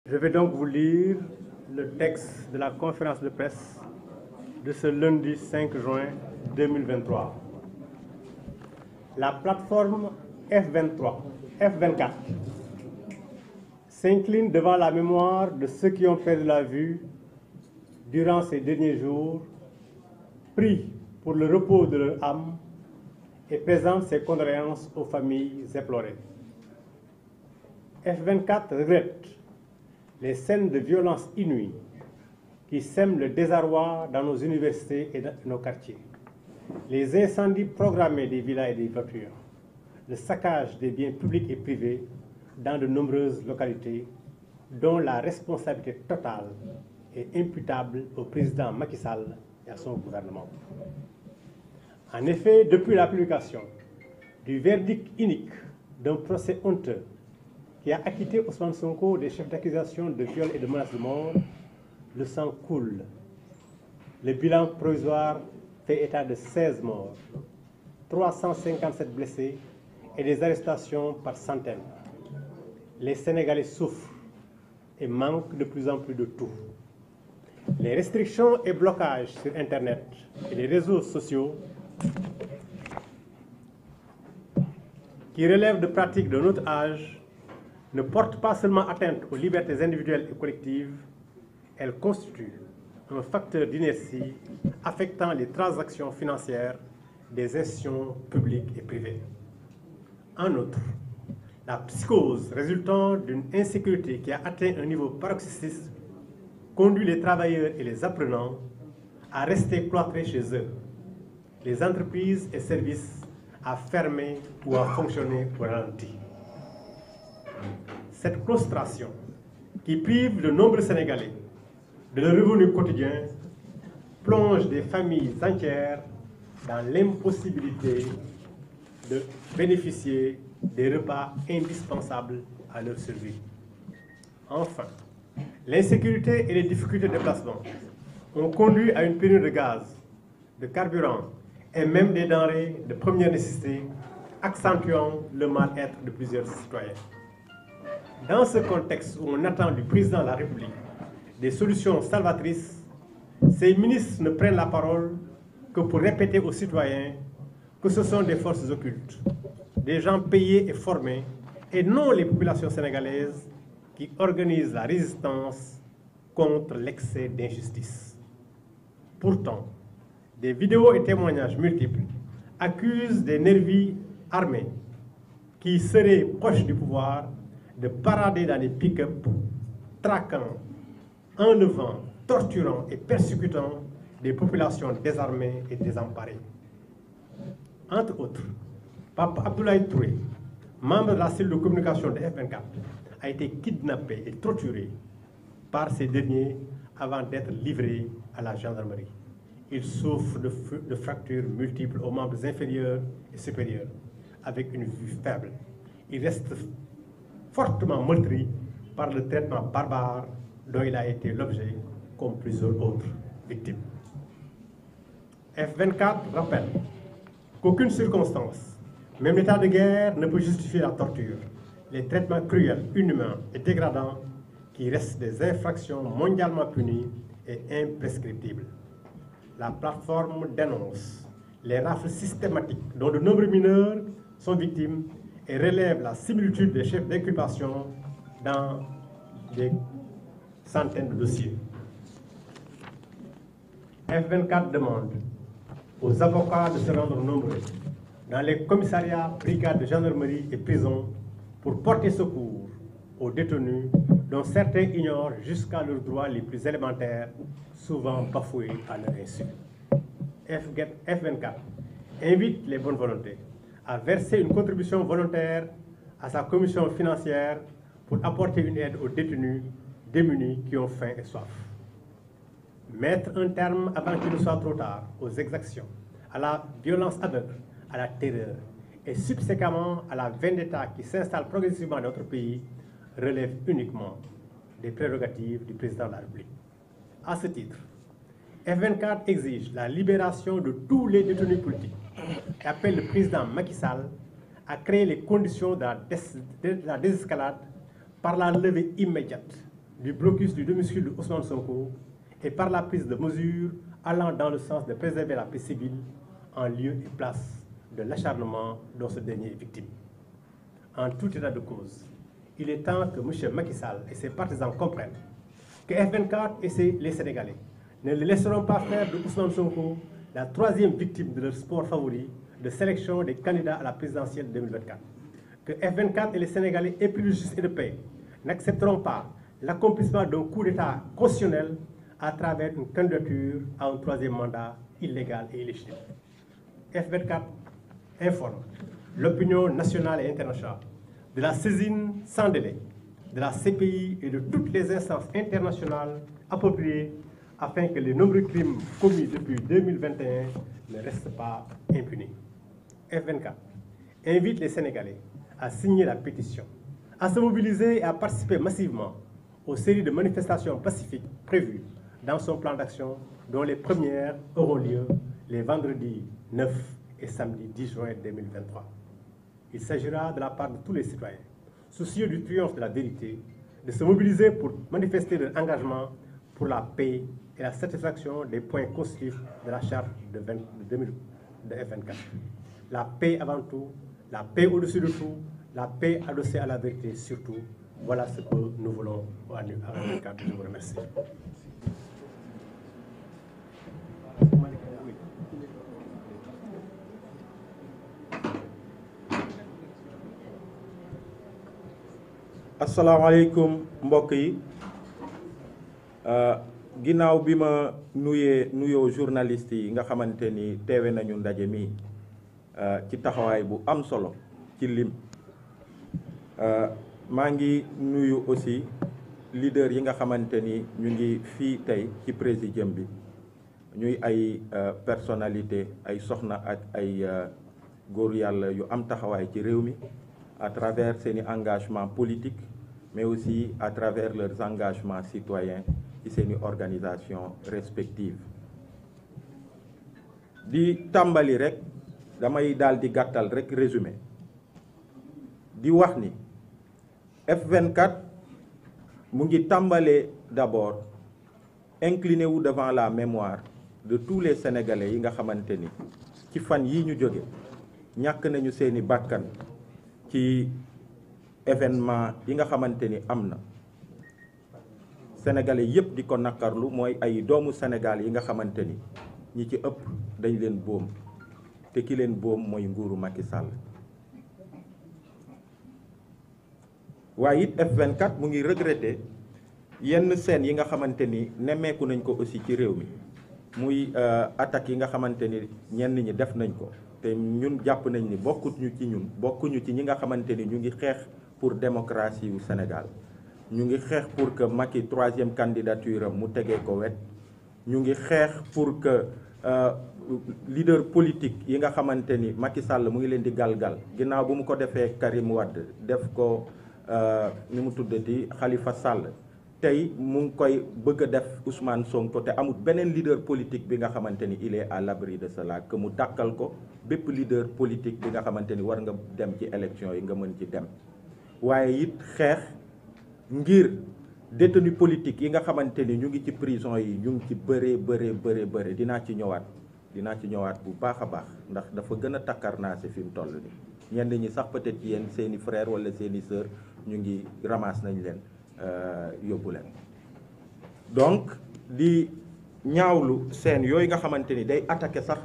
Je vais donc vous lire le texte de la conférence de presse de ce lundi 5 juin 2023. La plateforme F24 s'incline devant la mémoire de ceux qui ont perdu la vue durant ces derniers jours, prie pour le repos de leur âme et présente ses condoléances aux familles éplorées. F24 regrette les scènes de violence inouïes qui sèment le désarroi dans nos universités et dans nos quartiers, les incendies programmés des villas et des voitures, le saccage des biens publics et privés dans de nombreuses localités dont la responsabilité totale est imputable au président Macky Sall et à son gouvernement. En effet, depuis la publication du verdict unique d'un procès honteux qui a acquitté Ousmane Sonko des chefs d'accusation de viol et de menaces de mort, le sang coule. Le bilan provisoire fait état de 16 morts, 357 blessés et des arrestations par centaines. Les Sénégalais souffrent et manquent de plus en plus de tout. Les restrictions et blocages sur Internet et les réseaux sociaux qui relèvent de pratiques de notre âge ne portent pas seulement atteinte aux libertés individuelles et collectives, elles constituent un facteur d'inertie affectant les transactions financières des institutions publiques et privées. En outre, la psychose résultant d'une insécurité qui a atteint un niveau paroxystique conduit les travailleurs et les apprenants à rester cloîtrés chez eux, les entreprises et services à fermer ou à fonctionner au ralenti. Cette claustration qui prive de nombreux Sénégalais de leur revenu quotidien plonge des familles entières dans l'impossibilité de bénéficier des repas indispensables à leur survie. Enfin, l'insécurité et les difficultés de déplacement ont conduit à une pénurie de gaz, de carburant et même des denrées de première nécessité, accentuant le mal-être de plusieurs citoyens. Dans ce contexte où on attend du président de la République des solutions salvatrices, ces ministres ne prennent la parole que pour répéter aux citoyens que ce sont des forces occultes, des gens payés et formés, et non les populations sénégalaises qui organisent la résistance contre l'excès d'injustice. Pourtant, des vidéos et témoignages multiples accusent des nervis armés qui seraient proches du pouvoir de parader dans des pick-up, traquant, enlevant, torturant et persécutant des populations désarmées et désemparées. Entre autres, Pape Abdoulaye Touré, membre de la cellule de communication de F24, a été kidnappé et torturé par ces derniers avant d'être livré à la gendarmerie. Il souffre de fractures multiples aux membres inférieurs et supérieurs, avec une vue faible. Il reste fortement meurtri par le traitement barbare dont il a été l'objet, comme plusieurs autres victimes. F24 rappelle qu'aucune circonstance, même l'état de guerre, ne peut justifier la torture, les traitements cruels, inhumains et dégradants qui restent des infractions mondialement punies et imprescriptibles. La plateforme dénonce les rafles systématiques dont de nombreux mineurs sont victimes et relève la similitude des chefs d'inculpation dans des centaines de dossiers. F24 demande aux avocats de se rendre nombreux dans les commissariats, brigades de gendarmerie et prisons pour porter secours aux détenus dont certains ignorent jusqu'à leurs droits les plus élémentaires, souvent bafoués à leur insu. F24 invite les bonnes volontés à verser une contribution volontaire à sa commission financière pour apporter une aide aux détenus démunis qui ont faim et soif. Mettre un terme avant qu'il ne soit trop tard aux exactions, à la violence aveugle, à la terreur et subséquemment à la vendetta qui s'installe progressivement dans notre pays relève uniquement des prérogatives du président de la République. À ce titre, F24 exige la libération de tous les détenus politiques et appelle le président Macky Sall à créer les conditions de la désescalade par la levée immédiate du blocus du domicile de Ousmane Sonko et par la prise de mesures allant dans le sens de préserver la paix civile en lieu et place de l'acharnement dont ce dernier est victime. En tout état de cause, il est temps que M. Macky Sall et ses partisans comprennent que F24 et les Sénégalais ne les laisseront pas faire de Ousmane Sonko la troisième victime de leur sport favori de sélection des candidats à la présidentielle 2024. Que F24 et les Sénégalais épris de justice et de paix n'accepteront pas l'accomplissement d'un coup d'État constitutionnel à travers une candidature à un troisième mandat illégal et illégitime. F24 informe l'opinion nationale et internationale de la saisine sans délai de la CPI et de toutes les instances internationales appropriées afin que les nombreux crimes commis depuis 2021 ne restent pas impunis. F24 invite les Sénégalais à signer la pétition, à se mobiliser et à participer massivement aux séries de manifestations pacifiques prévues dans son plan d'action, dont les premières auront lieu les vendredis 9 et samedi 10 juin 2023. Il s'agira de la part de tous les citoyens, soucieux du triomphe de la vérité, de se mobiliser pour manifester leur engagement pour la paix et la satisfaction des points constitutifs de la charte de F24. La paix avant tout, la paix au-dessus de tout, la paix adossée à la vérité surtout. Voilà ce que nous voulons à F24. Je vous remercie. asalaamaaleykum mbokk yi ginnaaw bi ma nuyoo journaliste yi nga xamante ni teewe nañu ndaje mi ci taxawaay bu am solo ci lim maa ngi nuyu aussi leader yi nga xamante ni ñu ngi fii tey ci présidium bi ñuy ay personnalité ay soxna ak ay góor yàlla yu am taxawaay ci réew mi à travers seeni engagement politique mais aussi à travers leurs engagements citoyens ci seeni organisation respectives. di tàmbali rek damay daal di gàttal rek résumé di wax ni F24 mu ngi tàmbalee d'abord incliné wu devant la mémoire de tous les Sénégalais yi nga xamante ni ci fan yi ñu jóge ñàkk nañu seeni bàkkan ci événement yi nga xamante ni am na sénégalais yépp di ko nakarlu mooy ay doomu Sénégal yi nga xamante ni ñi ci ëpp dañ leen boom te ki leen boom mooy nguuru Macky Sall. waaye it F24 mu ngi regretter yenn scènes yi nga xamante ni nemmeeku nañ ko aussi ci réew mi muy attaques yi nga xamante ni ñenn ñi def nañ ko. te ñun jàpp nañ ni bokkuñu ci ñi nga xamante ni ñu ngi xeex pour démocratie yu Sénégal ñu ngi xeex pour que Macky troisième candidature am mu tegee ko wet ñu ngi xeex pour que leader politique yi nga xamante ni Macky Sall mu ngi leen di galgal ginnaaw bu mu ko defee Karim Wade def ko ni mu tuddati Khalifa Sall tey mu ngi koy bëgg a def Ousmane Sonko te amul beneen leader politique bi nga xamante ni il est à l'abri de cela que mu dàkkal ko bépp leader politique bi nga xamante ni war nga dem ci élection yi nga mën ci dem. waaye it xeex ngir détenu politique yi nga xamante ni ñu ngi ci prison yi ñu ngi ci bëree dinaa ci ñëwaat bu baax a baax ndax dafa gën a takkarnaase fi mu toll ni ñenn ñi sax peut-être ci yéen seeni frère wala seeni sœur ñu ngi ramasse nañ leen yóbbu leen. donc di ñaawlu seen yooyu nga xamante ni day attaqué sax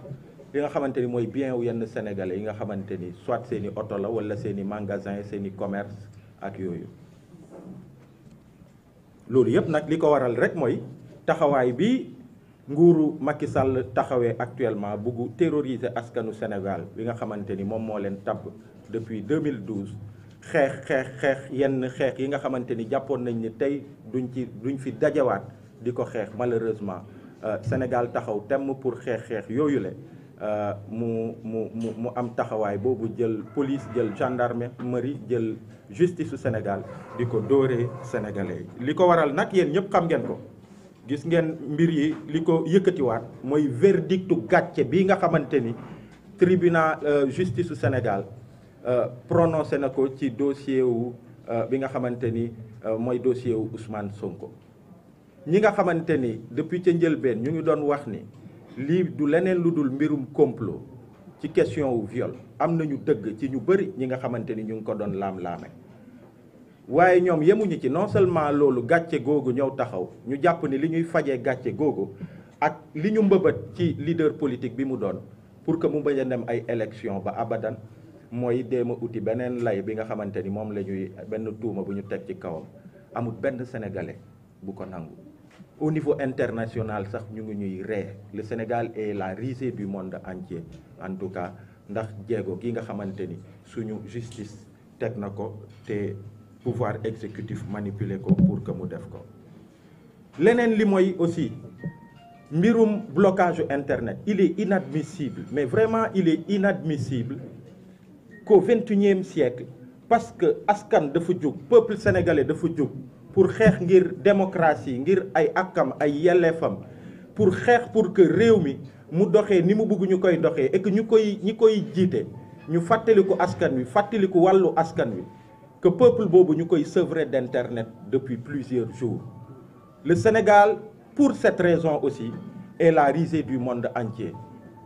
li nga xamante ni mooy bien wu yenn sénégalais yi nga xamante ni soit seeni oto la wala seeni magasin seeni commerce ak yooyu. loolu yëpp nag li ko waral rek mooy taxawaay bi nguuru Macky Sall taxawee actuellement buggu terroriser askanu Sénégal bi nga xamante ni moom moo leen tabb depuis 2012 xeex yenn xeex yi nga xamante ni jàppoon nañ ni tey duñ fi dajawaat di ko xeex malheureusement Sénégal taxaw temm pour xeex yooyu le mu am taxawaay boobu jël police jël gendarmerie jël justice su Sénégal di ko dóoree sénégalais yi. li ko waral nag yéen ñëpp xam ngeen ko gis ngeen mbir yi li ko yëkkatiwaat mooy verdictu gàcce bi nga xamante ni tribunal justice su Sénégal prononcé na ko ci dossier wu bi nga xamante ni mooy dossier wu Ousmane Sonko. ñi nga xamante ni depuis ca njëlbeen ñu ngi doon wax ni lii du leneen lu dul mbirum complot ci question wu viol am nañu dëgg ci ñu bëri ñi nga xamante ni ñu ngi ko doon laam-laame waaye ñoom yemuñu ci non seulement loolu gàcce googu ñëw taxaw ñu jàpp ni li ñuy fajee gàcce googu ak li ñu mbëbët ci leader politique bi mu doon pour que mu bañ a dem ay élection ba abadan mooy déema uti beneen lay bi nga xamante ni moom la ñuy benn tuuma bu ñu teg ci kawam amul benn sénégalais bu ko nangu. Au niveau international sax ñu ngi ñuy ree le Sénégal est la risée du monde entier en tout cas ndax jéego gi nga xamante ni suñu justice teg na ko te pouvoir exécutif manipuler ko pour que mu def ko. leneen li mooy aussi mbirum blocage internet il est inadmissible mais vraiment il est inadmissible qu'au XXIe siècle parce que askan dafa jóg peuple sénégalais dafa jóg pour xeex ngir démocratie ngir ay akkam ay yelleefam pour xeex pour que réew mi mu doxee ni mu bëgg ñu koy doxee et que ñi koy jiite ñu fàttaliku askan wi fàttaliku wàllu askan wi que peuple boobu ñu koy sevrer d'internet depuis plusieurs jours. Le Sénégal pour cette raison aussi est la risée du monde entier.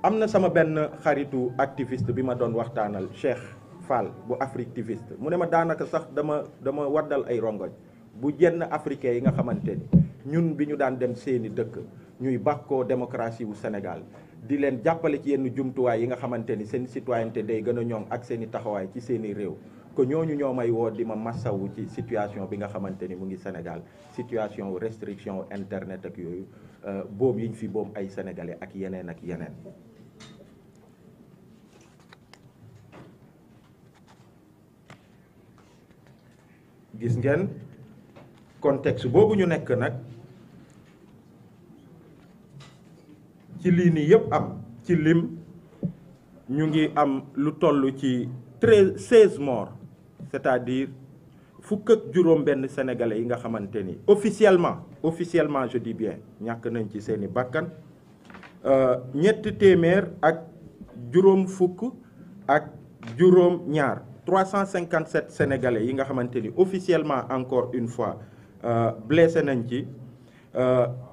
am na sama benn xaritu activiste bi ma doon waxtaanal Cheikh Fall bu Africtiviste mu ne ma daanaka sax dama waddal ay rongoñ bu jenn africain yi nga xamante ni ñun bi ñu daan dem seeni dëkk ñuy bàkkoo démocratie wu Sénégal di leen jàppale ci yenn jumtuwaay yi nga xamante ni seen citoyenneté day gën a ñoŋ ak seeni taxawaay ci seeni réew que ñooñu ñoo may woo di ma massawu ci situation bi nga xamante ni mu ngi Sénégal situation restriction internet ak yooyu boom yiñ fi boom ay sénégalais ak yeneen ak yeneen. gis ngeen contexte boobu ñu nekk nag ci lii nii yëpp am ci lim ñu ngi am lu toll ci 16 morts c'est-à-dire fukk ak juróom benn sénégalais yi nga xamante ni officiellement je dis bien ñàkk nañ ci seeni bakkan ñetti téeméer ak juróom fukk ak juróom ñaar 357 sénégalais yi nga xamante ni officiellement encore une fois blessé nañ ci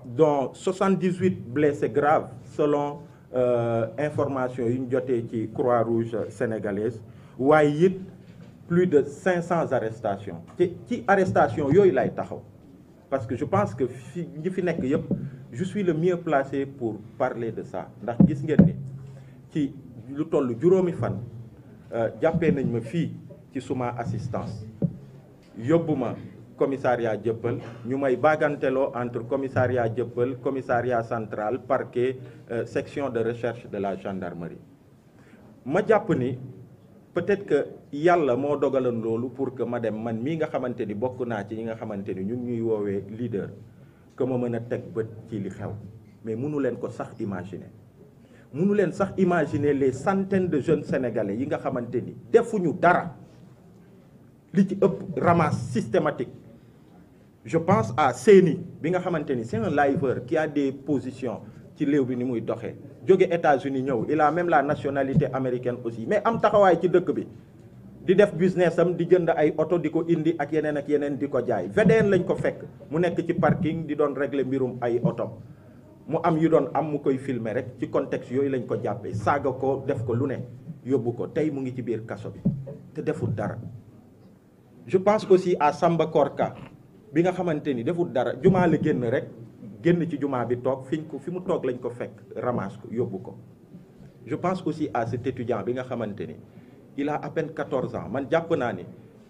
dont 78 blessés graves selon information yi ñu jotee ci Croix-Rouge sénégalaise waaye it plus de 500 arrestations ci arrestation yooyu lay taxaw parce que je pense que fi ñi fi nekk yëpp je suis le mieux placé pour parler de ça ndax gis ngeen ni ci lu toll juróomi fan jàppee nañ ma fii ci suma assistance yóbbu ma commissariat Dieuppeul ñu may baaganteloo entre commissariat Dieuppeul commissariat central parquet section de recherche de la gendarmerie ma jàpp ni peut-être que yàlla moo dogaloon loolu pour que ma dem man mii nga xamante ni bokk naa ci ñi nga xamante ni ñun ñuy woowee leader que ma mën a teg bët ci li xew mais mënu leen ko sax imaginer mënu leen sax imaginer les centaines de jeunes sénégalais yi nga xamante ni defuñu dara li ci ëpp ramasse systématique je pense à Séni bi nga xamante ni c'est un liveur qui a des positions ci réew bi ni muy doxee jóge États-Unis ñëw il a même la nationalité américaine aussi mais am taxawaay ci dëkk bi di def business am di jënd ay oto di ko indi ak yeneen di ko jaay VDN lañ ko fekk mu nekk ci parking di doon régler mbirum ay oto mu am yu doon am mu koy filmer rek ci contexte yooyu lañ ko jàppee saaga ko def ko lu ne yóbbu ko tey mu ngi ci biir kaso bi te deful dara. je pense aussi à Samba Korka bi nga xamante ni deful dara jumaa la génn rek génn ci jumaa bi toog fi mu toog lañ ko fekk ramasse ko yóbbu ko. je pense aussi à cet étudiant bi nga xamante ni il a à peine 14 ans man jàpp naa ni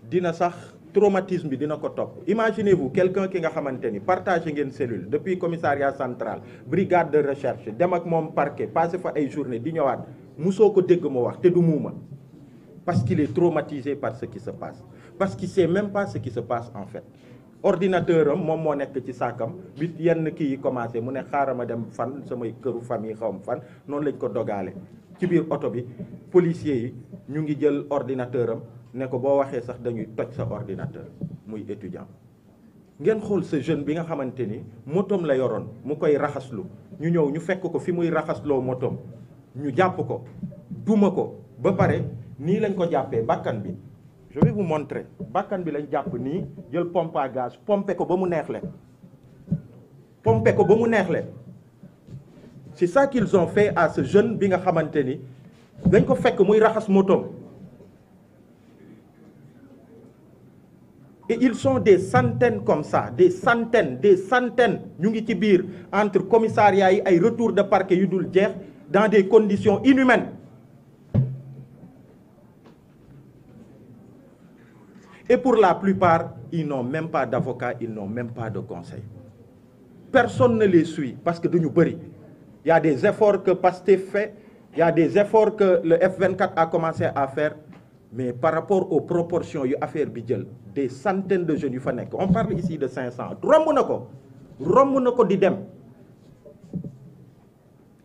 dina sax traumatisme bi dina ko topp. imaginez-vous quelqu'un ki nga xamante ni partagé ngeen cellule depuis commissariat central brigade de recherche dem ak moom parquet passé fa ay journée di ñëwaat musoo ko dégg mu wax te du muuma parce qu'il est traumatisé par ce qui se passe parce qu'il sait même pas ce qui se passe en fait. ordinateur am moom moo nekk ci saakam bi yenn kii yi commencé mu ne xaaral ma dem fan samay këru famille xawam fan noonu lañ ko dogaale ci biir oto bi policiers yi ñu ngi jël ordinateur am ne ko boo waxee sax dañuy toj sa ordinateur muy étudiant. ngeen xool ce jeune bi nga xamante ni motom la yoroon mu koy raxaslu ñu ñëw ñu fekk ko fi muy raxasloo motom ñu jàpp ko duma ko ba pare nii lañ ko jàppee bakkan bi je vais vous montrer bakkan bi lañ jàpp nii jël pompe à gaz pompe ko ba mu neex leen pompe ko ba mu neex leen c'est ça qu'ils ont fait à ce jeune bi nga xamante ni dañ ko fekk muy raxas motom et ils sont des centaines comme ça des centaines ñu ngi ci biir entre commissariat yi ay retour de parquet yu dul jeex dans des conditions inhumaines et pour la plupart ils n'ont même pas d'avocat, ils n'ont même pas de conseil. Personne ne les suit parce que duñu bëri. Il y a des efforts que Pastef fait, il y a des efforts que le F24 a commencé à faire, mais par rapport aux proportions yu affaire bi jël des centaines de jeunes yu fa nekk on parle ici de 500 romb na ko di dem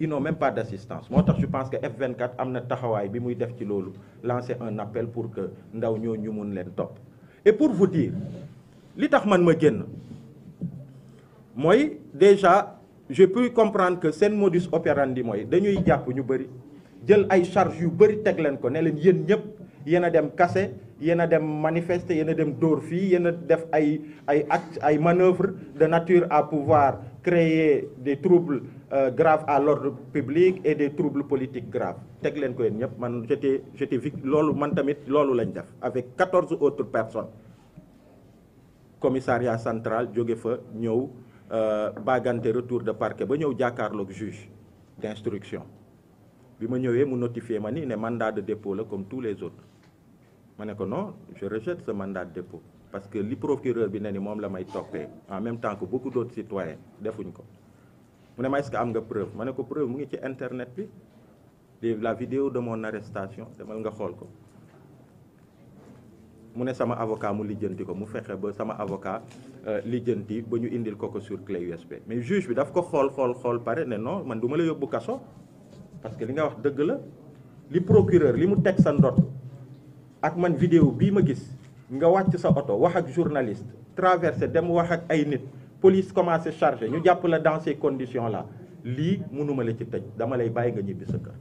ils n'ont même pas d'assistance moo tax je pense que F24 am na taxawaay bi muy def ci loolu lancer un appel pour que ndaw ñoo ñu mun leen topp. Et pour vous dire li tax man ma génn mooy déjà j'ai pu comprendre que seen modus operandi mooy dañuy jàpp ñu bëri jël ay charges yu bëri teg leen ko ne leen yéen ñëpp yéen a dem kase yéen a dem manifester yéen a dem dóor fii yéen a def ay actes ay manœuvres de nature à pouvoir créer des troubles graves à l'ordre public et des troubles politiques graves teg leen ko yéen ñëpp man j'étais loolu man tamit loolu lañ def avec 14 autres personnes commissariat central jóge fa ñëw bagante retour de parquet ba ñëw jàkkaarloog juge d'instruction bi ma ñëwee mu notifié ma ni ne mandat de dépôt la comme tous les autres ma ne ko non je rejette ce mandat de dépôt parce que li procureur bi ne ni moom la may toppee en même temps que beaucoup d'autres citoyens defuñ ko mu ne ma est-ce que am nga preuve ma ne ko preuve mu ngi ci internet bi la vidéo de mon arrestation demal nga xool ko mu ne sama avocat mu lijjanti ko mu fexe ba sama avocat lijjanti ba ñu indil ko sur clé USB mais juge bi daf ko xool pare ne non man du ma la yóbbu kaso parce que li nga wax dëgg la li procureur li mu teg sa ndot ak man vidéo bii ma gis nga wàcc sa oto wax ak journaliste traversé dem wax ak ay nit police commencé chargé ñu jàpp la dans ces conditions là lii mënuma la ci tëj dama lay bàyyi nga ñibbi sa kër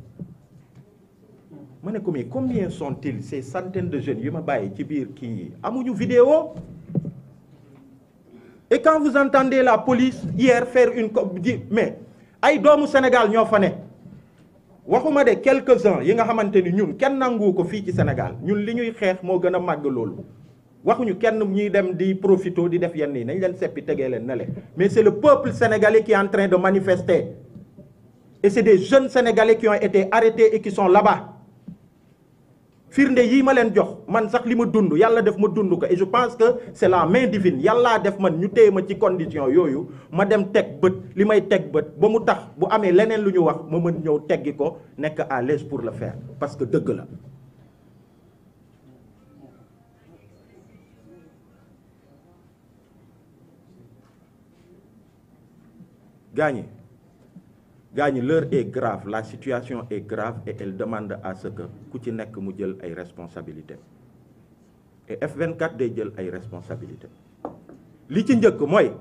ma ne ko mais combien sont-ils ces centaines de jeunes yu ma bàyyi ci biir kii yi amuñu vidéo et quand vous entendez la police hier faire mais ay doomu Sénégal ñoo fa ne waxuma de quelques-uns yi nga xamante ni ñun kenn nangu ko fii ci Sénégal ñun li ñuy xeex moo gën a màgg loolu waxuñu kenn ñuy dem di profito di def yenn yi nañ leen seppi tegee leen ne le mais c'est le peuple sénégalais qui est en train de manifester et c'est des jeunes sénégalais qui ont été arrêtés et qui sont là-bas firnde yii ma leen jox man sax li ma dund yàlla def ma dund ko et je pense que c'est la main divine yàllaa def man ñu téye ma ci condition yooyu ma dem teg bët li may teg bët ba mu tax bu amee leneen lu ñu wax ma mën ñëw teggi ko nekk à l'aise pour le faire parce que dëgg la gaañi l'heure est grave la situation est grave et elle demande à ce que ku ci nekk mu jël ay responsabilités et F24 day jël ay responsabilités li ci njëkk mooy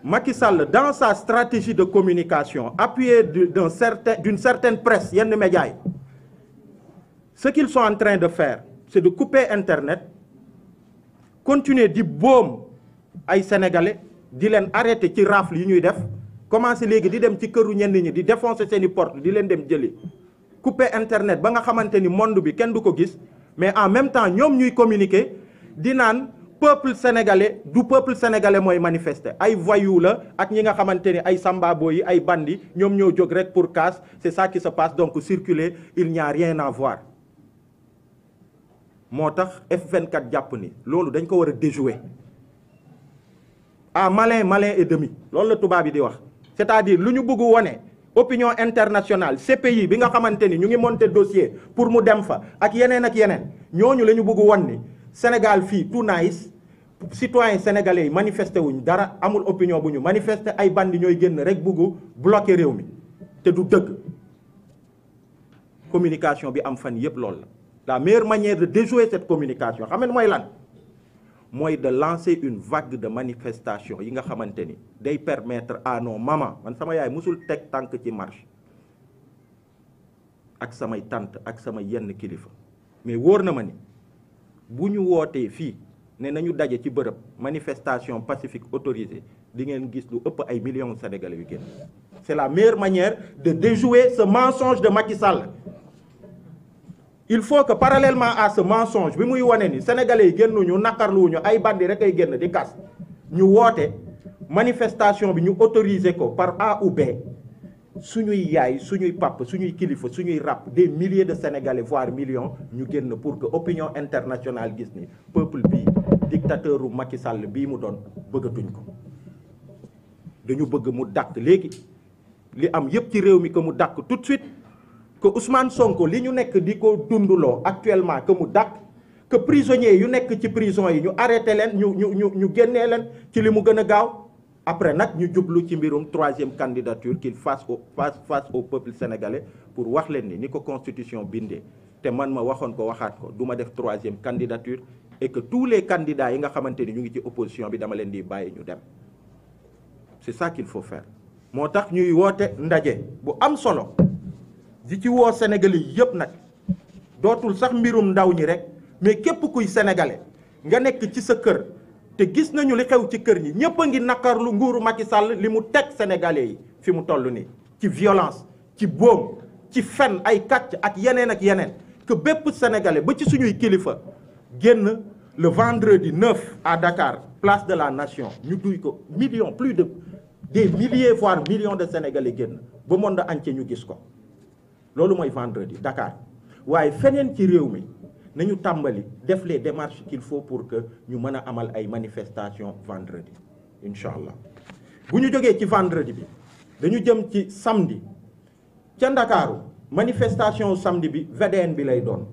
Macky Sall dans sa stratégie de communication appuyée d'une certaine presse yenn médias yi ce qu'ils sont en train de faire c'est de couper internet continuer di boom ay sénégalais di leen arrêter ci rafle yi ñuy def commencé léegi di dem ci këru ñenn ñi di défoncer seeni porte di leen dem jëli couper internet ba nga xamante ni monde bi kenn du ko gis mais en même temps ñoom ñuy communiquer di naan peuple sénégalais du peuple sénégalais mooy manifester ay voyous la ak ñi nga xamante ni ay sambabo yi ay bandi ñoom ñoo jóg rek pour casse c'est ça qui se passe donc circuler il n'y a rien à voir moo tax F24 jàpp ni loolu dañ ko war a déjouer à malin et demi loolu la tubaab yi di wax c'est-à-dire lu ñu bëgg wone opinion internationale CPI bi nga xamante ni ñu ngi monter dossier pour mu dem fa ak yeneen ñooñu la ñu bëgg won ni Sénégal fii tout nice citoyens sénégalais yi manifesté wuñ dara amul opinion bu ñu manifesté ay bandi ñooy génn rek bëgg bloquer réew mi te du dëgg communication bi am fan yépp loolu la meilleure manière de déjouer cette communication xam nga mooy lan mooy de lancer une vague de manifestation yi nga xamante ni day permettre à nos mamans man sama yaay musul teg tànk ci marche ak samay tante ak sama yenn kilifa mais wóor na ma ni bu ñu wootee fii ne nañu daje ci bërëb manifestation pacifique autorisée di ngeen gis lu ëpp ay millions de Sénégalais yu génn. C'est la meilleure manière de déjouer ce mensonge de Macky Sall. Il faut que parallèlement à ce mensonge bi muy wane ni Sénégalais yi génnuñu nakarluwuñu ay bandi rek ay génn di kas ñu woote manifestation bi ñu autoriser ko par A ou B suñuy yaay suñuy pap suñuy kilifa suñuy rap des milliers de Sénégalais voire millions ñu génn pour que opinion internationale gis ni peuple bii dictateur u Macky Sall bii mu doon bëggatuñ ko. dañu bëgg mu dàq léegi li am yépp ci réew mi que mu dàq tout de suite, que Ousmane Sonko li ñu nekk di ko dunduloo actuellement que mu dàq, que prisonniers yu nekk ci prison yi ñu arrêté leen ñu génnee leen ci li mu gën a gaaw. Après nag ñu jublu ci mbirum troisième candidature qu'il face au peuple sénégalais pour wax leen ni ko constitution bindee te man ma waxoon ko waxaat ko du ma def troisième candidature et que tous les candidats yi nga xamante ni ñu ngi ci opposition bi dama leen di bàyyi ñu dem. C'est ça qu'il faut faire. moo tax ñuy woote ndaje bu am solo di ci woo sénégalais yëpp nag dootul sax mbirum ndaw ñi rek mais képp kuy sénégalais nga nekk ci sa kër. te gis nañu li xew ci kër ñi ñëpp a ngi nakarlu nguuru Macky Sall li mu teg sénégalais yi fi mu toll nii ci violence ci boom ci fen ay kàcc ak yeneen que bépp sénégalais ba ci suñuy kilifa génn le vendredi 9 à Dakar place de la Nation ñu duy ko millions plus de des milliers voire millions de sénégalais génn ba monde entier ñu gis ko loolu mooy vendredi Dakar waaye feneen ci réew mi nañu tàmbali def les démarches qu'il faut pour que ñu mën a amal ay manifestations vendredi incha allah. bu ñu jógee ci vendredi bi dañu jëm ci samedi ca Ndakaaru manifestation samedi bi VDN bi lay doon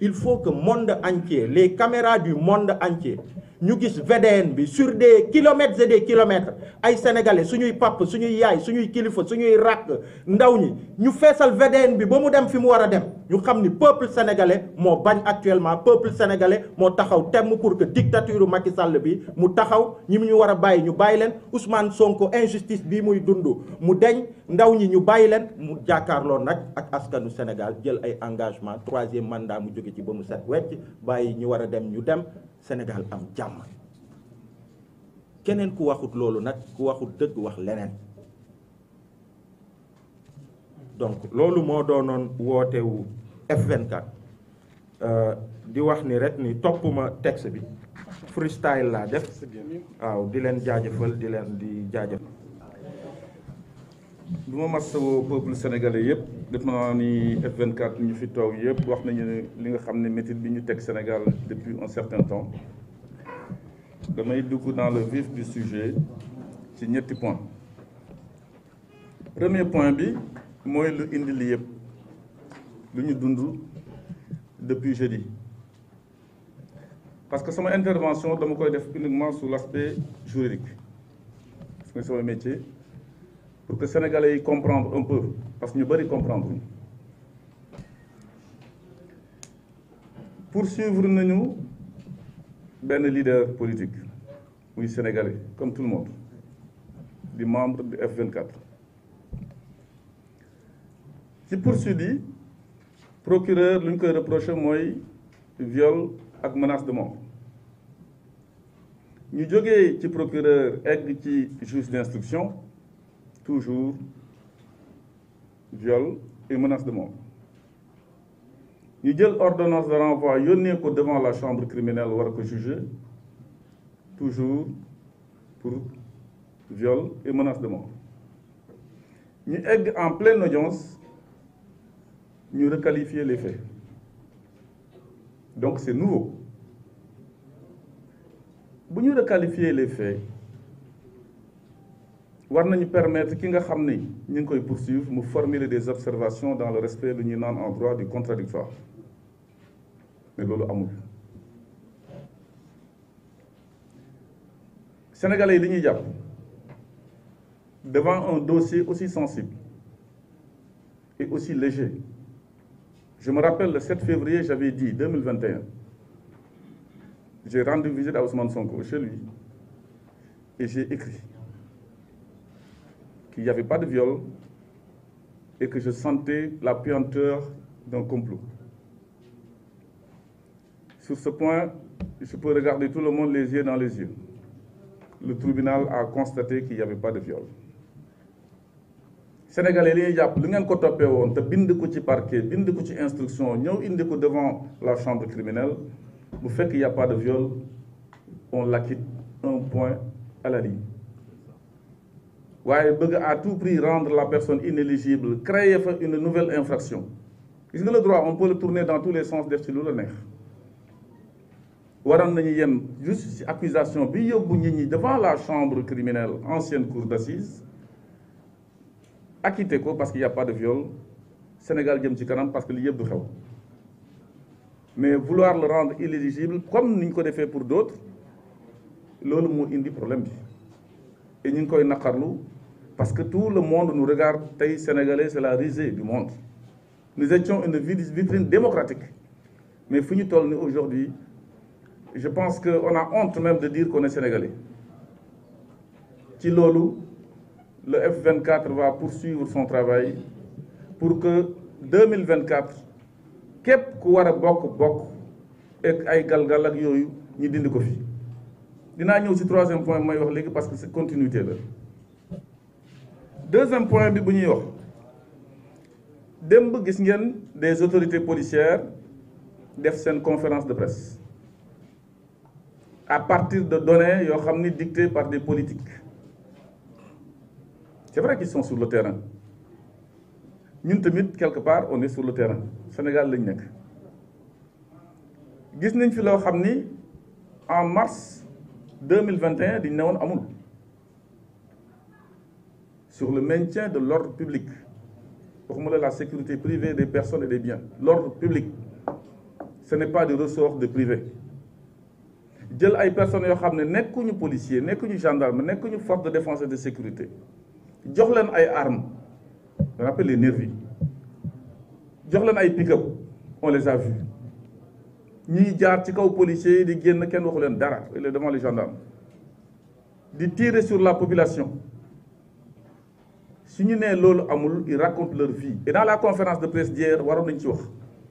il faut que monde entier les caméras du monde entier ñu gis VDN bi sur des kilomètres et des kilomètres ay sénégalais suñuy pap suñuy yaay suñuy kilifa suñuy rakk ndaw ñi ñu feesal VDN bi ba mu dem fi mu war a dem ñu xam ni peuple sénégalais moo bañ actuellement peuple sénégalais moo taxaw temm pour que dictature Macky Sall bi mu taxaw ñi ñu war a bàyyi ñu bàyyi leen Ousmane Sonko injustice bii muy dund mu deñ ndaw ñi ñu bàyyi leen mu jàkkaarloo nag ak askanu Sénégal jël ay engagement troisième mandat mu jóge ci ba mu set wecc bàyyi ñu war a dem ñu dem Sénégal am jàmm keneen ku waxut loolu nag ku waxut dëgg wax leneen donc loolu moo doonoon wootewu F24 di wax ni rek ni toppuma texte bi freestyle laa def waaw di leen jaajëfal di jaajëfal. du ma masawoo peuple sénégalais yëpp def naa ni F24 ñu fi toog yëpp wax nañu ne li nga xam ne métit bi ñu teg Sénégal depuis un certain temps damay dugg dans le vif du sujet ci ñetti point. Premier point bi mooy lu indi li yëpp lu ñu dund depuis jeudi parce que sama intervention dama koy def uniquement sur l'aspect juridique parce que sama métier pour que sénégalais yi comprendre un peu parce que ñu bëri comprendre ñu poursuivre nañu benn leader politique muy sénégalais comme tout le monde di membre du F24 ci poursuite yi procureur lu ñu koy reproché mooy viol ak menace de mort ñu jógee ci procureur egg ci juge d'instruction toujours viol et menace de mort ñu jël ordonnance de renvoi yónnee ko devant la chambre criminelle war a ko juger toujours pour viol et menace de mort ñu egg en pleine audience ñu requalifier les faits donc c'est nouveau bu ñu requalifier les faits war nañu permettre ki nga xam ni ñu ngi koy poursuivre mu formuler des observations dans le respect lu ñuy naan en droit du contradictoire mais loolu amul sénégalais yi li ñuy jàpp devant un dossier aussi sensible et aussi léger. Je me rappelle le 7 février, j'avais dit 2021, j'ai rendu visite à Ousmane Sonko chez lui et j'ai écrit qu'il n'y avait pas de viol et que je sentais la puanteur d'un complot. Sur ce point, je peux regarder tout le monde les yeux dans les yeux. Le tribunal a constaté qu'il n'y avait pas de viol. Sénégalais li ñuy jàpp lu ngeen ko toppee woon te bind ko ci parquet bind ko ci instruction ñëw indi ko devant la chambre criminelle bu fekk il n'y a pas de viol on l'acquitte 1 point à la ligne. waaye bëgg à tout prix rendre la personne inéligible créer fa une nouvelle infraction gis nga le droit on peut le tourner dans tous les sens def ci lu la neex. waroon nañu yem juste ci accusation bi yóbbu nit ñi devant la chambre criminelle ancienne cour d'assises acquitté ko parce qu'il n'y a pas de viol Sénégal jëm ci kanam parce que li yëpp du xew mais vouloir le rendre inéligible comme ni ñu ko defee pour d'autres loolu moo indi problème bi et ñu ngi koy naqarlu parce que tout le monde nous regarde tey sénégalais c'est la risée du monde nous étions une vitrine démocratique mais fu ñu toll ni aujourd'hui je pense qu'on a honte même de dire qu'on est sénégalais ci loolu le F24 va poursuivre son travail pour que 2024 képp ku war a bokk ak ay galgal ak yooyu ñu dindi ko fi dinaa ñëw ci 3e point mooy wax léegi parce que c'est continuité la 2e point bi bu ñuy wax démb gis ngeen des autorités policières def seen conférence de presse à partir de données yoo xam ni dictées par des politiques c'est vrai qu'ils sont sur le terrain ñun tamit quelque part on est sur le terrain Sénégal lañ nekk gis nañ fi loo xam ni en mars 2021 diñ ne woon amul sur le maintien de l'ordre public waxuma la sécurité privée des personnes et des biens l'ordre public ce n'est pas du ressort de privé jël ay personnes yoo xam ne nekkuñu policier nekkuñu gendarme nekkuñu force de défense et de sécurité jox leen ay armes on appelle les nervis jox leen ay pick-up on les a vus ñiy jaar ci kaw policiers yi di génn kenn waxu leen dara il est devant les gendarmes di tirer sur la population su ñu nee loolu amul ils racontent leur vie et dans la conférence de presse d'hier waroon nañ ci wax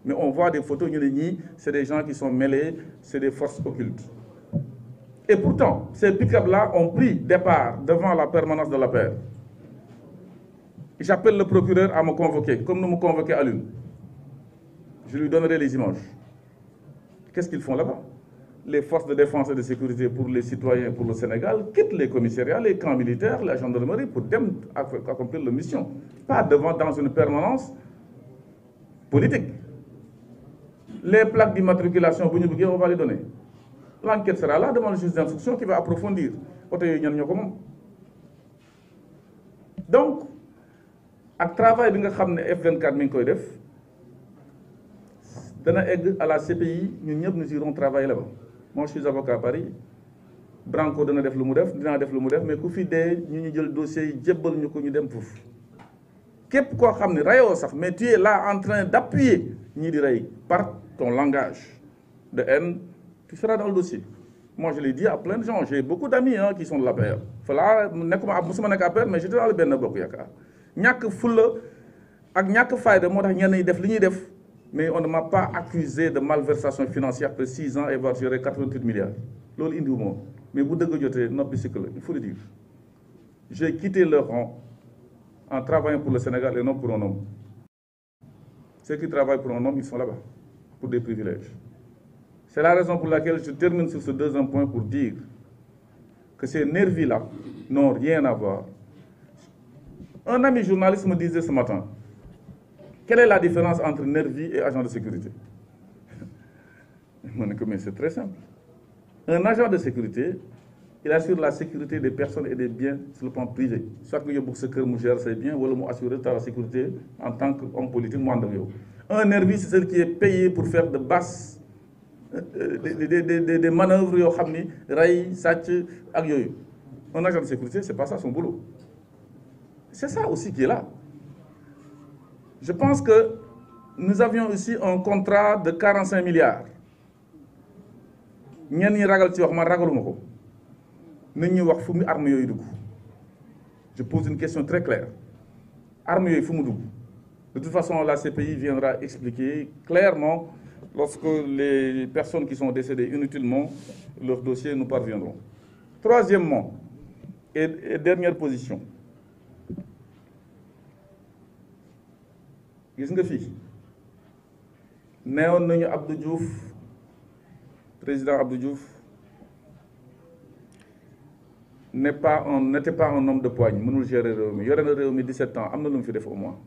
mais on voit des photos ñu ne ñii c'est des gens qui sont mêlés c'est des forces occultes et pourtant ces pick-up là ont pris départ devant la permanence de l'APR. J'appelle le procureur à me convoquer, comme nous me convoquait à l'une. Je lui donnerai les images. Qu'est-ce qu'ils font là-bas? Les forces de défense et de sécurité pour les citoyens, pour le Sénégal, quittent les commissariats, les camps militaires, la gendarmerie pour accomplir leur mission. Pas dans une permanence politique. Les plaques d'immatriculation, on va les donner. L'enquête sera là devant le juge d'instruction qui va approfondir. Donc, ak travail bi nga xam ne F24 mi ngi koy def dana egg à la CPI ñun ñëpp nous irons travailler là-bas. Moi je suis avocat à Paris Branco dana def lu mu def dinaa def lu mu def mais ku fi dee ñu jël dossier yi jébbal ñu ko ñu dem foofu képp koo xam ne rayoo sax mais tu es là en train d'appuyer ñii di rey par ton langage de haine tu seras dans le dossier. Moi je l'ai dit à plein de gens, j'ai beaucoup d'amis qui sont de l'APR. Voilà, nekkuma musuma nekk APR mais j'étais dans le Benno Bokk Yaakaar. ñàkk fulla ak ñàkk fayda moo tax ñenn ñi def li ñuy def mais on ne m'a pas accusé de malversation financière après 6 ans et avoir géré 88 milliards loolu indiwu moom mais bu dëgg jotee noppi sikk la il faut le dire. J'ai quitté leur rang en travaillant pour le Sénégal et non pour un homme. Ceux qui travaillent pour un homme ils sont là-bas pour des privilèges. C'est la raison pour laquelle je termine sur ce 2e point pour dire que ces nervis-là n'ont rien à voir. Un ami journaliste me disait ce matin, quelle est la différence entre nervi et agent de sécurité? Mais c'est très simple. Un agent de sécurité, il assure la sécurité des personnes et des biens sur le plan privé. Soit que yóbbu sa kër mu gère ses biens, wala mu assurer ta sécurité en tant qu'homme politique mu ànd ak yow. Un nervi, c'est celui qui est payé pour faire de basses des manœuvres yoo xam ni rey sàcc ak yooyu. Un agent de sécurité, c'est pas ça son boulot. C'est ça aussi qui est là. Je pense que nous avions ici un contrat de 45 milliards. ñenn ñi ragal ci wax man ragaluma ko nañ ñu wax fu mu armes yooyu dugg. Je pose une question très claire. Armes yooyu fu mu dugg. De toute façon, la CPI viendra expliquer clairement lorsque les personnes qui sont décédées inutilement, leurs dossiers nous parviendront. Troisièmement, et dernière position, gis nga fii neewoon nañu Abdou Diouf, président Abdou Diouf n'était pas un homme de poigne, mënul gérer réew mi, yore na réew mi 17 ans, am na lu mu fi def au moins.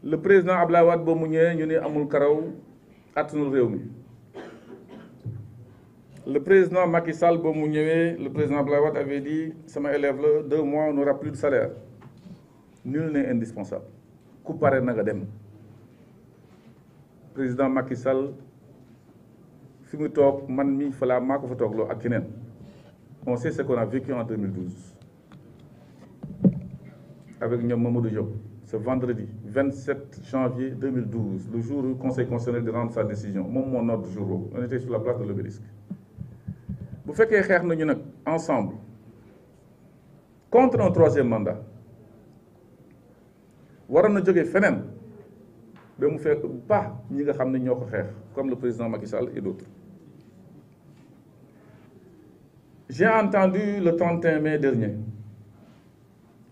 Le président Abdoulaye Wade ba mu ñëwee ñu ne amul karaw attanul réew mi. Le président Macky Sall ba mu ñëwee, le président Abdoulaye Wade avait dit sama élève la 2 mois on n'aura plus de salaire. Nul n'est indispensable. Ku pare na nga dem. Président Macky Sall fi mu toog man mi falaa maa ko fa toogloo ak keneen. On sait ce qu'on a vécu en 2012 avec ñoom Mamadou Diop. Ce vendredi 27 janvier 2012, le jour où le Conseil constitutionnel de rendre sa décision, mon ordre jour, on était sur la place de l'Obélisque. Bu fekkee xeex nañu nag ensemble contre un 3e mandat waroon na jógee feneen ba mu fekk pas ñi nga xam ne ñoo ko xeex comme le président Macky Sall et d'autres. J'ai entendu le 31 mai dernier,